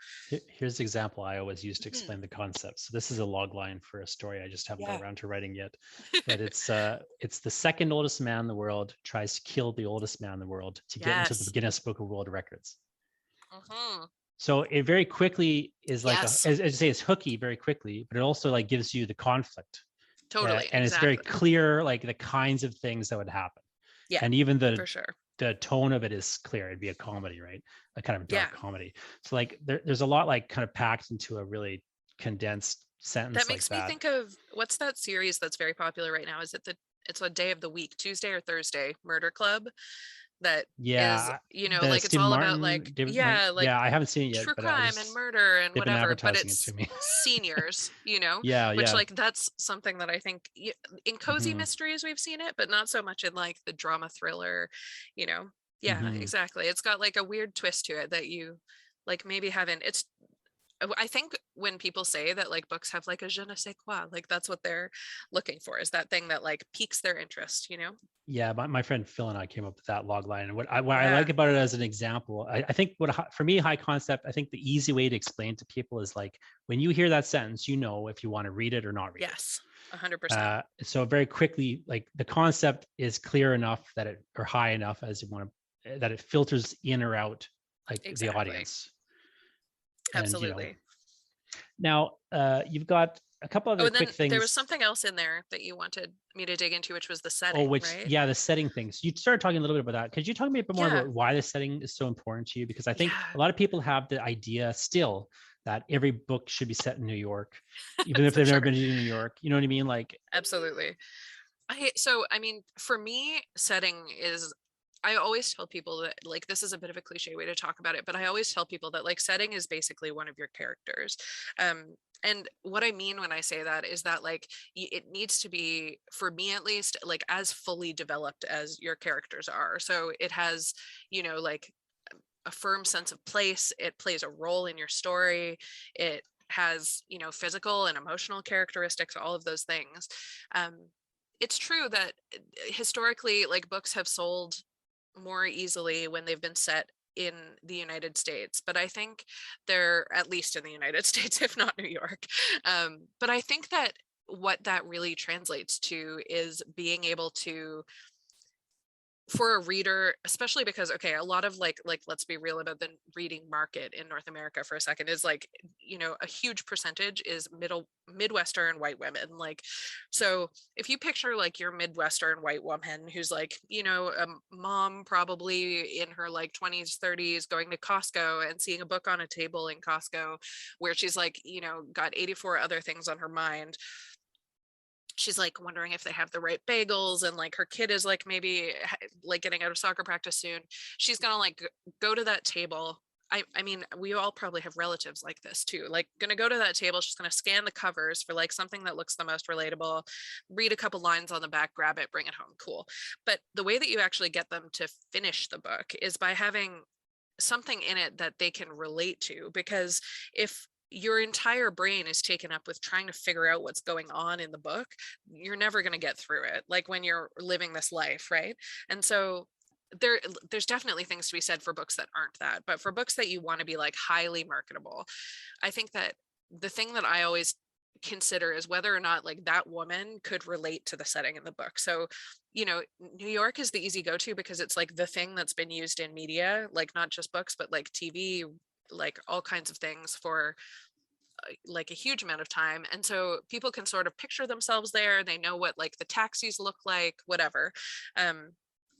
Here's the example I always use to Mhm. explain the concept. So this is a log line for a story I just haven't got Yeah. around to writing yet. But it's the second oldest man in the world tries to kill the oldest man in the world to get into the Yes. Guinness Book of World Records. Hmm. So it very quickly is like Yes. as you say, it's hooky very quickly, but it also like gives you the conflict, Totally. and it's very Exactly. clear like the kinds of things that would happen, Yeah, and even for sure. the tone of it is clear. It'd be a comedy, right? A kind of Yeah. dark comedy. So like there's a lot like kind of packed into a really condensed That sentence like makes me that. think of, what's that series that's very popular right now? Is it it's a day of the week, Tuesday or Thursday, Murder Club, that is, Yeah, you know, the like it's Steve all about Martin, like, David, yeah, like yeah, I haven't seen it yet, true but I crime and just murder and they've been whatever, but advertising it it's to me. seniors, you know, Yeah, which yeah. like that's something that I think in cozy Hmm. mysteries we've seen it, but not so much in like the drama thriller, you know. Yeah, Hmm. exactly. It's got like a weird twist to it that you like maybe haven't. It's, I think when people say that like books have like a je ne sais quoi, like that's what they're looking for, is that thing that like piques their interest, you know? Yeah, my friend Phil and I came up with that log line. And what I Yeah. like about it as an example, I think for me, high concept, I think the easy way to explain to people is like when you hear that sentence, you know if you want to read it or not read it. Yes. 100%. So very quickly, like the concept is clear enough that it, or high enough as you want to, that it filters in or out like the Exactly. audience. And Absolutely. now you've got a couple Oh, other and quick then there was things. something else in there that you wanted me to dig into, which was the Oh, setting, which, right? yeah, the setting things. You started talking a little bit about that. Could you talk to me a bit more Yeah. about why the setting is so important to you? Because I think Yeah. a lot of people have the idea still that every book should be set in New York, even if For they've never sure. been to New York. You know what I mean? Like, Absolutely. I mean, for me, setting is, I always tell people that like this is a bit of a cliche way to talk about it, but I always tell people that like setting is basically one of your characters. And what I mean when I say that is that like it needs to be, for me at least, like as fully developed as your characters are. So it has, you know, like a firm sense of place. It plays a role in your story. It has, you know, physical and emotional characteristics, all of those things. Um, it's true that historically, like books have sold more easily when they've been set in the United States, but I think they're, at least in the United States, if not New York. But I think that what that really translates to is being able to, for a reader, especially because, okay, a lot of like let's be real about the reading market in North America for a second, is like, you know, a huge percentage is midwestern white women. Like, so if you picture like your midwestern white woman who's like, you know, a mom probably in her like 20s 30s going to Costco and seeing a book on a table in Costco where she's like, you know, got 84 other things on her mind, she's like wondering if they have the right bagels, and like her kid is like maybe like getting out of soccer practice soon, she's gonna like go to that table. I mean, we all probably have relatives like this too, like gonna go to that table, she's gonna scan the covers for like something that looks the most relatable, read a couple lines on the back, grab it, bring it home, cool. But the way that you actually get them to finish the book is by having something in it that they can relate to, because if your entire brain is taken up with trying to figure out what's going on in the book, you're never going to get through it, like when you're living this life, right? And so there's definitely things to be said for books that aren't that, but for books that you want to be like highly marketable, I think that the thing that I always consider is whether or not like that woman could relate to the setting in the book. So, you know, New York is the easy go-to because it's like the thing that's been used in media, like not just books, but like TV, like all kinds of things for like a huge amount of time. And so people can sort of picture themselves there. They know what like the taxis look like, whatever. Um,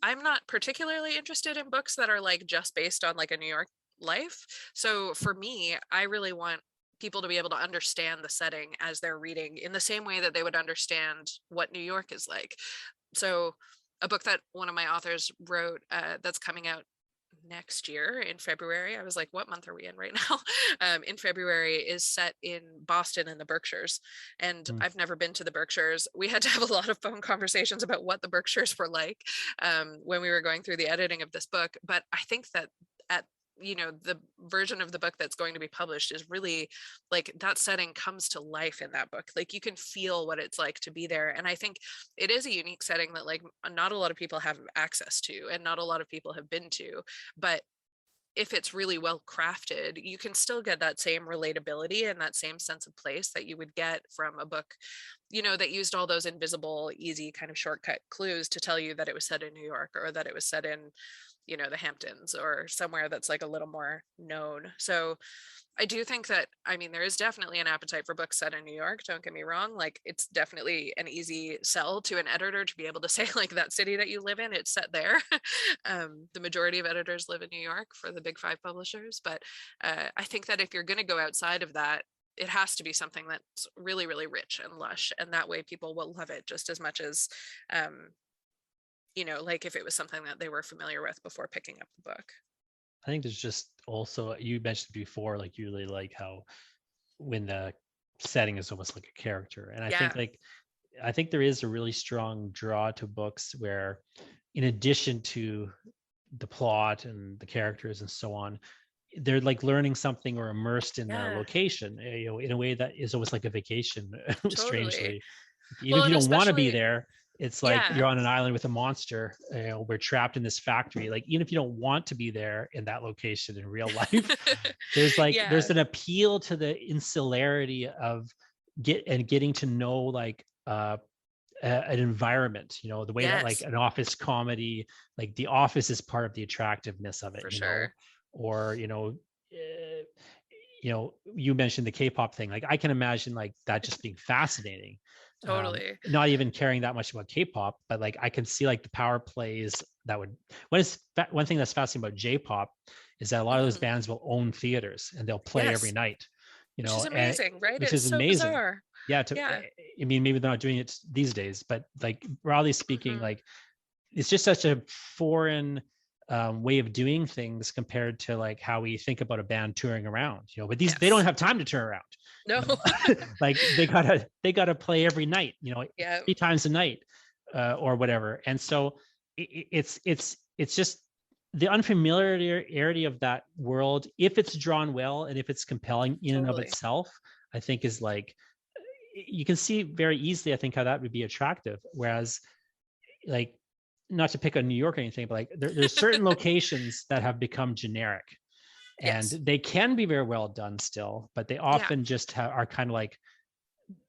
I'm not particularly interested in books that are like just based on like a New York life. So for me, I really want people to be able to understand the setting as they're reading in the same way that they would understand what New York is like. So a book that one of my authors wrote, that's coming out next year in February. I was like, what month are we in right now? In February, is set in Boston in the Berkshires. And Mm. I've never been to the Berkshires. We had to have a lot of phone conversations about what the Berkshires were like when we were going through the editing of this book. But I think that at the version of the book that's going to be published is really like that setting comes to life in that book. Like you can feel what it's like to be there. And I think it is a unique setting that like not a lot of people have access to and not a lot of people have been to. But if it's really well crafted, you can still get that same relatability and that same sense of place that you would get from a book, that used all those invisible, easy kind of shortcut clues to tell you that it was set in New York or that it was set in, the Hamptons or somewhere that's like a little more known. So I do think that, I mean, there is definitely an appetite for books set in New York. Don't get me wrong. Like it's definitely an easy sell to an editor to be able to say like that city that you live in, it's set there. The majority of editors live in New York for the big five publishers. But I think that if you're going to go outside of that, it has to be something that's really, really rich and lush. And that way people will love it just as much as, like if it was something that they were familiar with before picking up the book. I think there's just also, you mentioned before, like you really like how when the setting is almost like a character. And I think there is a really strong draw to books where, in addition to the plot and the characters and so on, they're like learning something or immersed in the location, in a way that is almost like a vacation, strangely. Even if you don't want to be there, it's like you're on an island with a monster. We're trapped in this factory. Like even if you don't want to be there in that location in real life, there's an appeal to the insularity of getting to know like an environment. The way that like an office comedy, like The Office is part of the attractiveness of it. For sure. Or you mentioned the K-pop thing. Like I can imagine like that just being fascinating. Totally. Not even caring that much about K-pop, but like I can see like the power plays that would. One thing that's fascinating about J-pop is that a lot of those bands will own theaters and they'll play every night. Which is amazing, right? Which it's is so amazing. Bizarre. I mean, maybe they're not doing it these days, but like broadly speaking, like it's just such a foreign way of doing things compared to like how we think about a band touring around. But they don't have time to tour around. No. Like they gotta play every night, 3 times a night, or whatever. And so it's just the unfamiliarity of that world, if it's drawn well and if it's compelling in and of itself, I think is like, you can see very easily, I think, how that would be attractive. Whereas like, not to pick on New York or anything, but like there's certain locations that have become generic. And they can be very well done still, but they often just are kind of like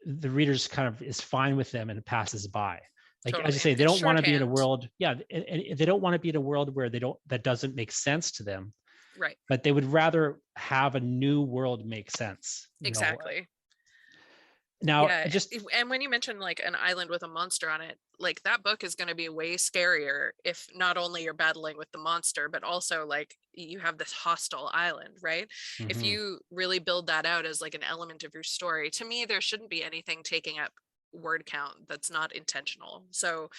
the readers kind of is fine with them and it passes by. Like as you say, they don't want to be in a world. And they don't want to be in a world where that doesn't make sense to them. Right. But they would rather have a new world make sense. Exactly. Now, and when you mentioned like an island with a monster on it, like that book is going to be way scarier if not only you're battling with the monster, but also like you have this hostile island, right? Mm-hmm. If you really build that out as like an element of your story, to me, there shouldn't be anything taking up word count that's not intentional. So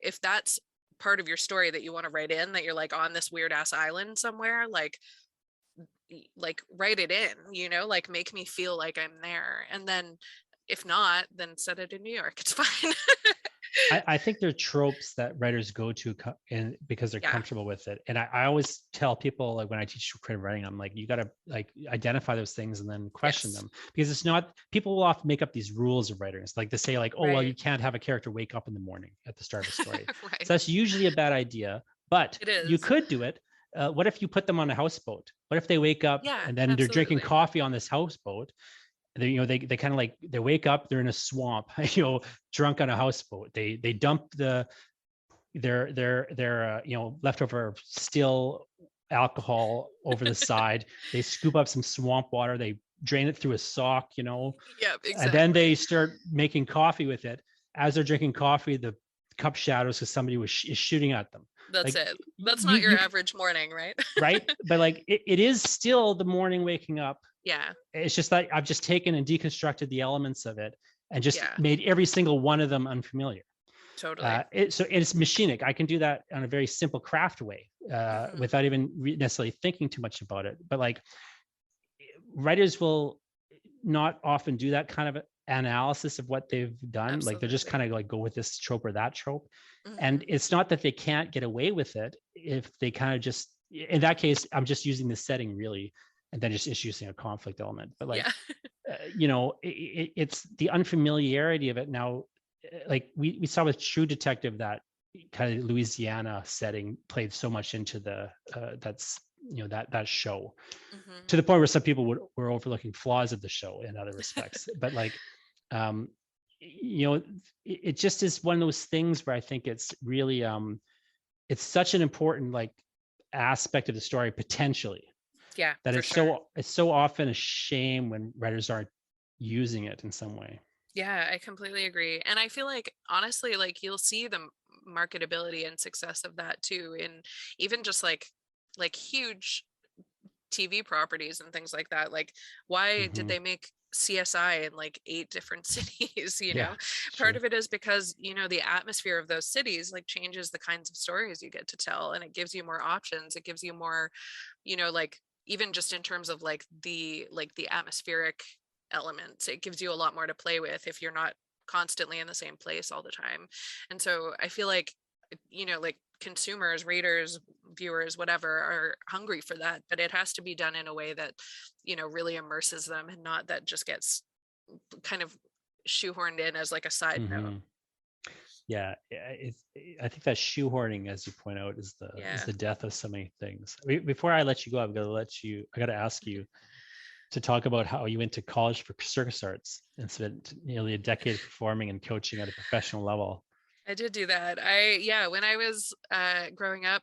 if that's part of your story that you want to write in, that you're like on this weird ass island somewhere, like write it in, like make me feel like I'm there. And then if not, then set it in New York. It's fine. I think there are tropes that writers go to and because they're comfortable with it. And I always tell people, like when I teach creative writing, I'm like, you got to like identify those things and then question them, because it's not, people will often make up these rules of writing. It's like they say like, oh, well, you can't have a character wake up in the morning at the start of a story. So that's usually a bad idea, but you could do it. What if you put them on a houseboat? What if they wake up and then they're drinking coffee on this houseboat? They kind of like, they wake up, they're in a swamp, drunk on a houseboat. They dump their leftover still alcohol over the side. They scoop up some swamp water. They drain it through a sock, exactly. And then they start making coffee with it. As they're drinking coffee, the cup shadows because somebody is shooting at them. That's like, it. That's not your average morning, right? Right. But like it is still the morning waking up. Yeah. It's just that I've just taken and deconstructed the elements of it and just made every single one of them unfamiliar. Totally. So it's machinic. I can do that on a very simple craft way without even necessarily thinking too much about it. But like writers will not often do that kind of analysis of what they've done. Like they're just kind Absolutely. of like go with this trope or that trope. And Mhm. it's not that they can't get away with it if they kind of just, in that case, I'm just using the setting really, and then just introducing a conflict element. But like, Yeah. it's the unfamiliarity of it now. Like we saw with True Detective, that kind of Louisiana setting played so much into the that show, Mhm. to the point where some people were overlooking flaws of the show in other respects. But like, um, it just is one of those things where I think it's really, it's such an important like aspect of the story potentially, Yeah, that for sure. it's so often a shame when writers aren't using it in some way. Yeah, I completely agree. And I feel like honestly, like you'll see the marketability and success of that too in even just like huge TV properties and things like that. Like why did Hmm. they make CSI in like 8 different cities, you Yeah, know? Part sure. of it is because, the atmosphere of those cities like changes the kinds of stories you get to tell, and it gives you more options. It gives you more, like even just in terms of like the atmospheric elements, it gives you a lot more to play with if you're not constantly in the same place all the time. And so I feel like like consumers, readers, viewers, whatever, are hungry for that, but it has to be done in a way that really immerses them, and not that just gets kind of shoehorned in as like a side note. Hmm. Yeah, I think that shoehorning, as you point out, is Yeah. the death of so many things. Before I let you go, I got to ask you to talk about how you went to college for circus arts and spent nearly a decade performing and coaching at a professional level. I did do that. Yeah, when I was growing up,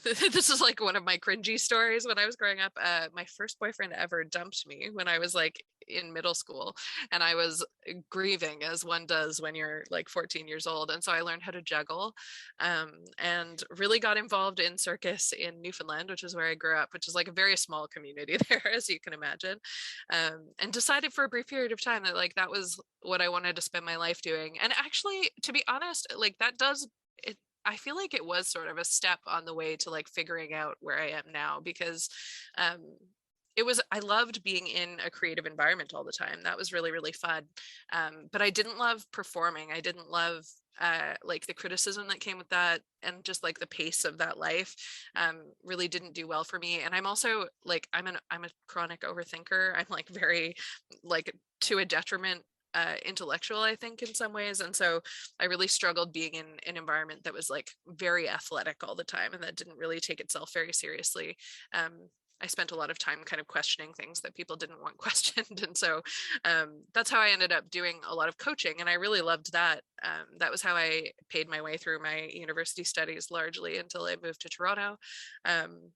this is like one of my cringy stories. When I was growing up, my first boyfriend ever dumped me when I was like in middle school, and I was grieving as one does when you're like 14 years old. And so I learned how to juggle, and really got involved in circus in Newfoundland, which is where I grew up, which is like a very small community there, as you can imagine. And decided for a brief period of time that like that was what I wanted to spend my life doing. And actually, to be honest, like that does it. I feel like it was sort of a step on the way to like figuring out where I am now, because um, I loved being in a creative environment all the time. That was really, really fun. But I didn't love performing. I didn't love like the criticism that came with that, and just like the pace of that life really didn't do well for me. And I'm also like I'm a chronic overthinker. I'm like very like to a detriment intellectual, I think, in some ways. And so I really struggled being in an environment that was like very athletic all the time and that didn't really take itself very seriously. um, I spent a lot of time kind of questioning things that people didn't want questioned. And so that's how I ended up doing a lot of coaching. And I really loved that. That was how I paid my way through my university studies largely until I moved to Toronto. Um,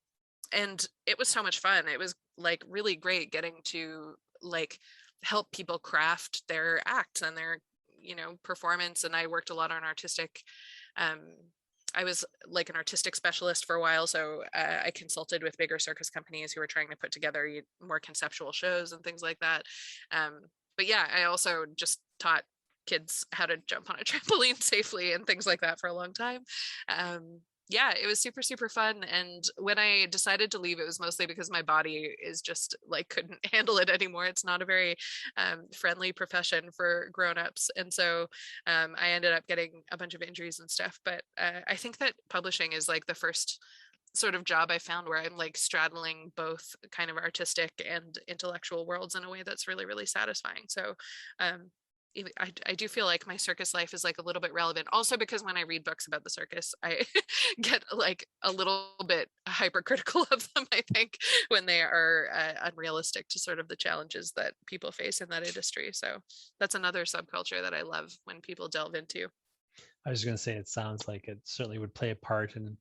and it was so much fun. It was like really great getting to like help people craft their acts and their performance. And I worked a lot on artistic um I was like an artistic specialist for a while, so I consulted with bigger circus companies who were trying to put together more conceptual shows and things like that. um but yeah, I also just taught kids how to jump on a trampoline safely and things like that for a long time. Yeah, it was super, super fun. And when I decided to leave, it was mostly because my body is just like couldn't handle it anymore. It's not a very friendly profession for grown-ups. And so I ended up getting a bunch of injuries and stuff. But I think that publishing is like the first sort of job I found where I'm like straddling both kind of artistic and intellectual worlds in a way that's really, really satisfying. So um, I do feel like my circus life is like a little bit relevant also because when I read books about the circus, I get like a little bit hypercritical of them, I think, when they are unrealistic to sort of the challenges that people face in that industry. So that's another subculture that I love when people delve into. I was going to say, it sounds like it certainly would play a part in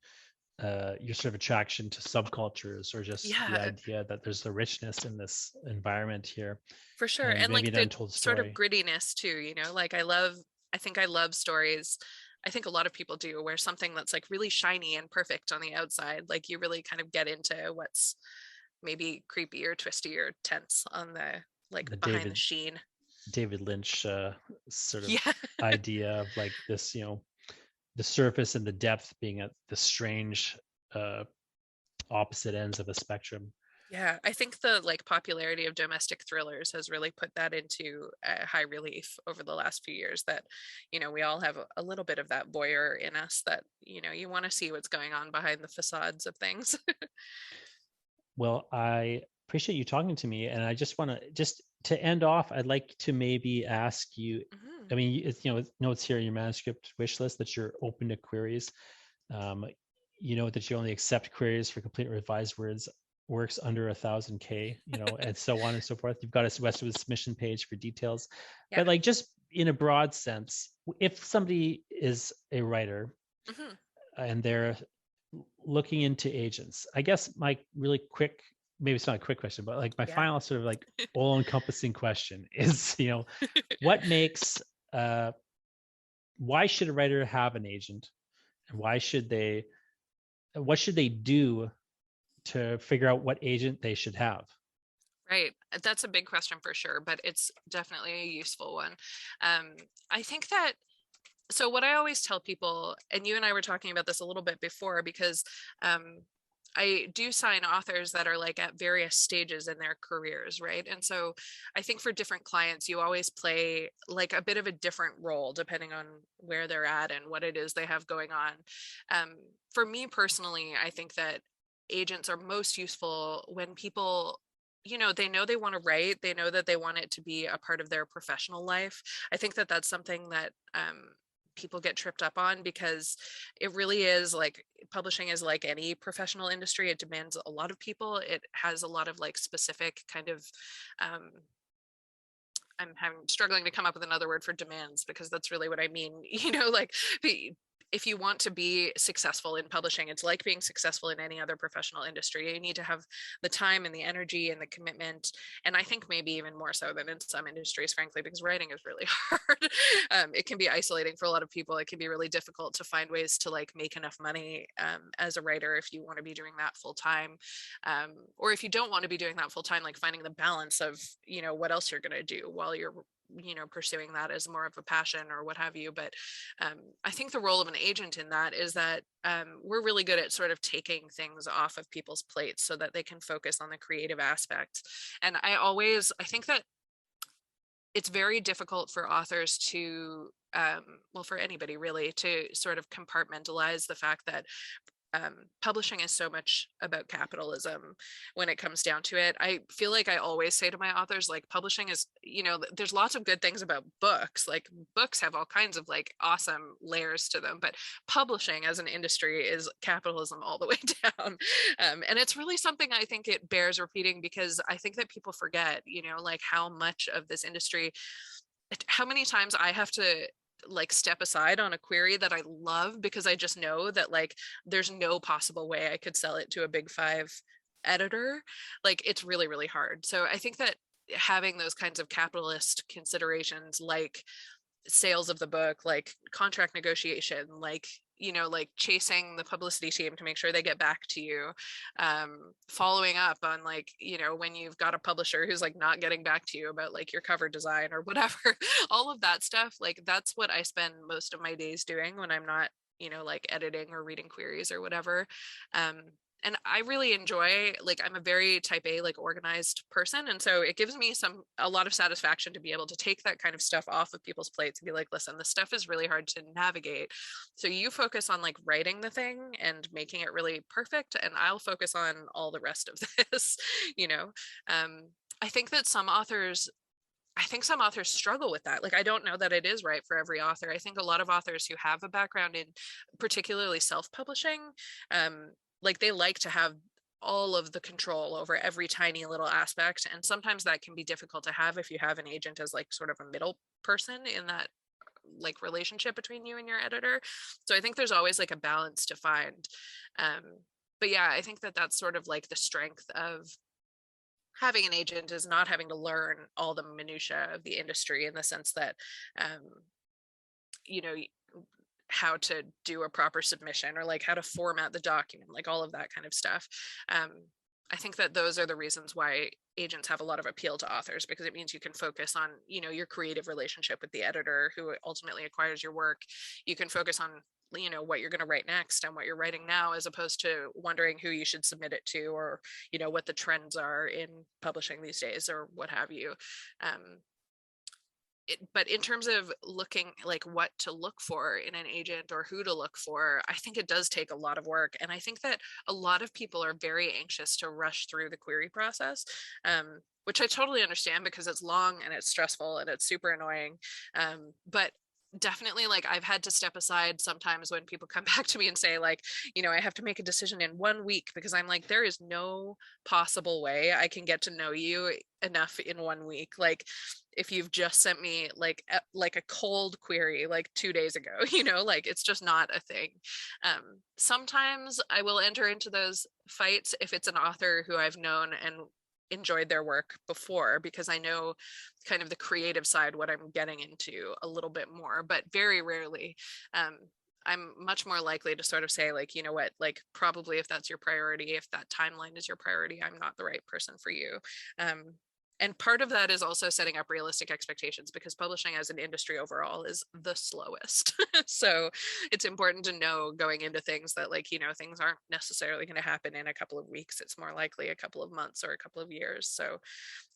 your sort of attraction to subcultures, or just the Yeah, idea that there's the richness in this environment here, for sure. and And maybe like an the untold sort of story. grittiness too, like I think I love stories. I think a lot of people do, where something that's like really shiny and perfect on the outside, like you really kind of get into what's maybe creepy or twisty or tense on the like The behind the sheen. David Lynch sort of Yeah. idea of like this, the surface and the depth being at the strange opposite ends of a spectrum. Yeah, I think the like popularity of domestic thrillers has really put that into high relief over the last few years, that, we all have a little bit of that voyeur in us, that, you want to see what's going on behind the facades of things. Well, I appreciate you talking to me, and I just want to end off, I'd like to maybe ask you, I Mhm. mean, it's, notes here in your manuscript wish list that you're open to queries. Um, that you only accept queries for complete or revised works under 1,000 K, and so on and so forth. You've got a Westwood submission page for details, Yeah. but like just in a broad sense, if somebody is a writer Mhm. and they're looking into agents, I guess my really quick, maybe it's not a quick question, but like my Yeah. final sort of like all encompassing question is, what makes, why should a writer have an agent, and what should they do to figure out what agent they should have? Right. That's a big question for sure, but it's definitely a useful one. Um, I think that, so what I always tell people, and you and I were talking about this a little bit before, because um, I do sign authors that are like at various stages in their careers, right? And so I think for different clients, you always play like a bit of a different role depending on where they're at and what it is they have going on. Um, for me personally, I think that agents are most useful when people, they know they want to write, they know that they want it to be a part of their professional life. I think that that's something that people get tripped up on, because it really is like, publishing is like any professional industry. It demands a lot of people. It has a lot of like specific kind of um, struggling to come up with another word for demands, because that's really what I mean. Like, if you want to be successful in publishing, it's like being successful in any other professional industry. You need to have the time and the energy and the commitment. And I think maybe even more so than in some industries, frankly, because writing is really hard. It can be isolating for a lot of people. It can be really difficult to find ways to like make enough money as a writer if you want to be doing that full time. Or if you don't want to be doing that full time, like finding the balance of, what else you're going to do while you're pursuing that as more of a passion or what have you. But I think the role of an agent in that is that we're really good at sort of taking things off of people's plates so that they can focus on the creative aspects. And I think that it's very difficult for authors to well, for anybody really, to sort of compartmentalize the fact that publishing is so much about capitalism when it comes down to it. I feel like I always say to my authors, like, publishing is, there's lots of good things about books. Like, books have all kinds of like awesome layers to them, but publishing as an industry is capitalism all the way down. And it's really something I think it bears repeating, because I think that people forget, like how much of this industry, how many times I have to like step aside on a query that I love because I just know that like there's no possible way I could sell it to a big five editor. Like, it's really, really hard. So I think that having those kinds of capitalist considerations, like sales of the book, like contract negotiation, like, like chasing the publicity team to make sure they get back to you, following up on like, when you've got a publisher who's like not getting back to you about like your cover design or whatever, all of that stuff, like that's what I spend most of my days doing when I'm not, like editing or reading queries or whatever. And I really enjoy, like, I'm a very type A, like organized person. And so it gives me a lot of satisfaction to be able to take that kind of stuff off of people's plates and be like, listen, this stuff is really hard to navigate. So you focus on like writing the thing and making it really perfect. And I'll focus on all the rest of this, you know? Um, I think that some authors struggle with that. Like, I don't know that it is right for every author. I think a lot of authors who have a background in particularly self-publishing, like they like to have all of the control over every tiny little aspect. And sometimes that can be difficult to have if you have an agent as like sort of a middle person in that like relationship between you and your editor. So I think there's always like a balance to find. Um, but yeah, I think that that's sort of like the strength of having an agent, is not having to learn all the minutia of the industry, in the sense that um you know how to do a proper submission or like how to format the document, like all of that kind of stuff. um I think that those are the reasons why agents have a lot of appeal to authors, because it means you can focus on, your creative relationship with the editor who ultimately acquires your work. You can focus on what you're going to write next and what you're writing now, as opposed to wondering who you should submit it to, or what the trends are in publishing these days, or what have you. But in terms of looking like what to look for in an agent or who to look for, I think it does take a lot of work. And I think that a lot of people are very anxious to rush through the query process, which I totally understand, because it's long and it's stressful and it's super annoying. But definitely, like, I've had to step aside sometimes when people come back to me and say, like, I have to make a decision in 1 week, because I'm like, there is no possible way I can get to know you enough in 1 week. Like, if you've just sent me like a cold query like 2 days ago, like, it's just not a thing. Sometimes I will enter into those fights if it's an author who I've known and enjoyed their work before, because I know kind of the creative side, what I'm getting into a little bit more. But very rarely, I'm much more likely to sort of say, like, what, like, probably if that's your priority, if that timeline is your priority, I'm not the right person for you. And part of that is also setting up realistic expectations, because publishing as an industry overall is the slowest. So it's important to know going into things that, like, things aren't necessarily going to happen in a couple of weeks. It's more likely a couple of months or a couple of years. So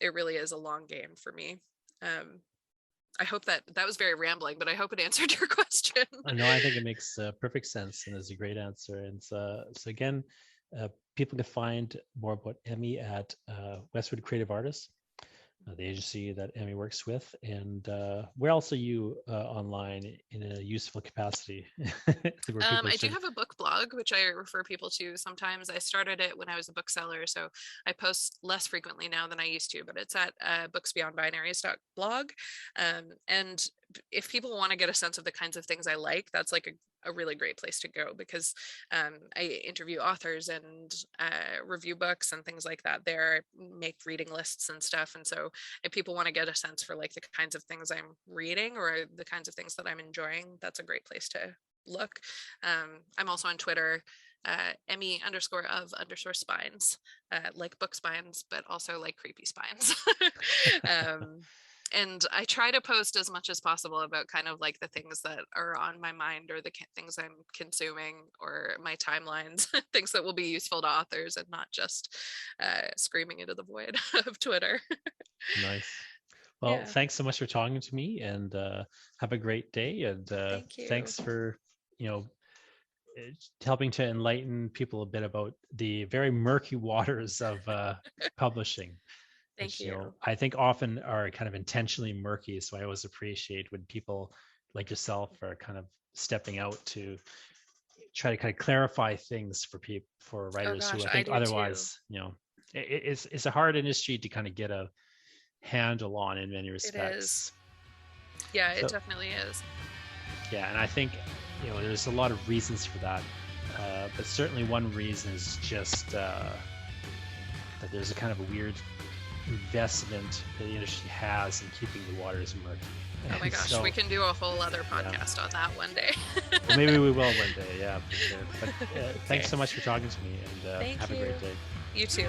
it really is a long game for me. I hope that was very rambling, but I hope it answered your question. No, I think it makes perfect sense, and is a great answer. And so again, people can find more about Emmy at Westwood Creative Artists, the agency that Emmy works with. And where else are you online in a useful capacity? I do have a book blog, which I refer people to sometimes. I started it when I was a bookseller, so I post less frequently now than I used to, but it's at booksbeyondbinaries.blog. And if people want to get a sense of the kinds of things I like, that's like a really great place to go, because I interview authors and review books and things like that there. I make reading lists and stuff. And so if people want to get a sense for like the kinds of things I'm reading or the kinds of things that I'm enjoying, that's a great place to look. I'm also on Twitter, Emmy_of_spines, like book spines, but also like creepy spines. And I try to post as much as possible about kind of like the things that are on my mind, or the things I'm consuming, or my timelines, things that will be useful to authors, and not just screaming into the void of Twitter. Nice. Well, thanks so much for talking to me, and have a great day. And Thank you. Thanks for, helping to enlighten people a bit about the very murky waters of publishing. Thank you. I think often are kind of intentionally murky. So I always appreciate when people like yourself are kind of stepping out to try to kind of clarify things for people, for writers who I think otherwise, it's a hard industry to kind of get a handle on in many respects. It is. Yeah, it definitely is. Yeah, and I think there's a lot of reasons for that, but certainly one reason is just that there's a kind of a weird investment that the industry has in keeping the waters murky. Oh my gosh, we can do a whole other podcast on that one day. Well, maybe we will one day, yeah, for sure. But thanks so much for talking to me, and have a great day. You too.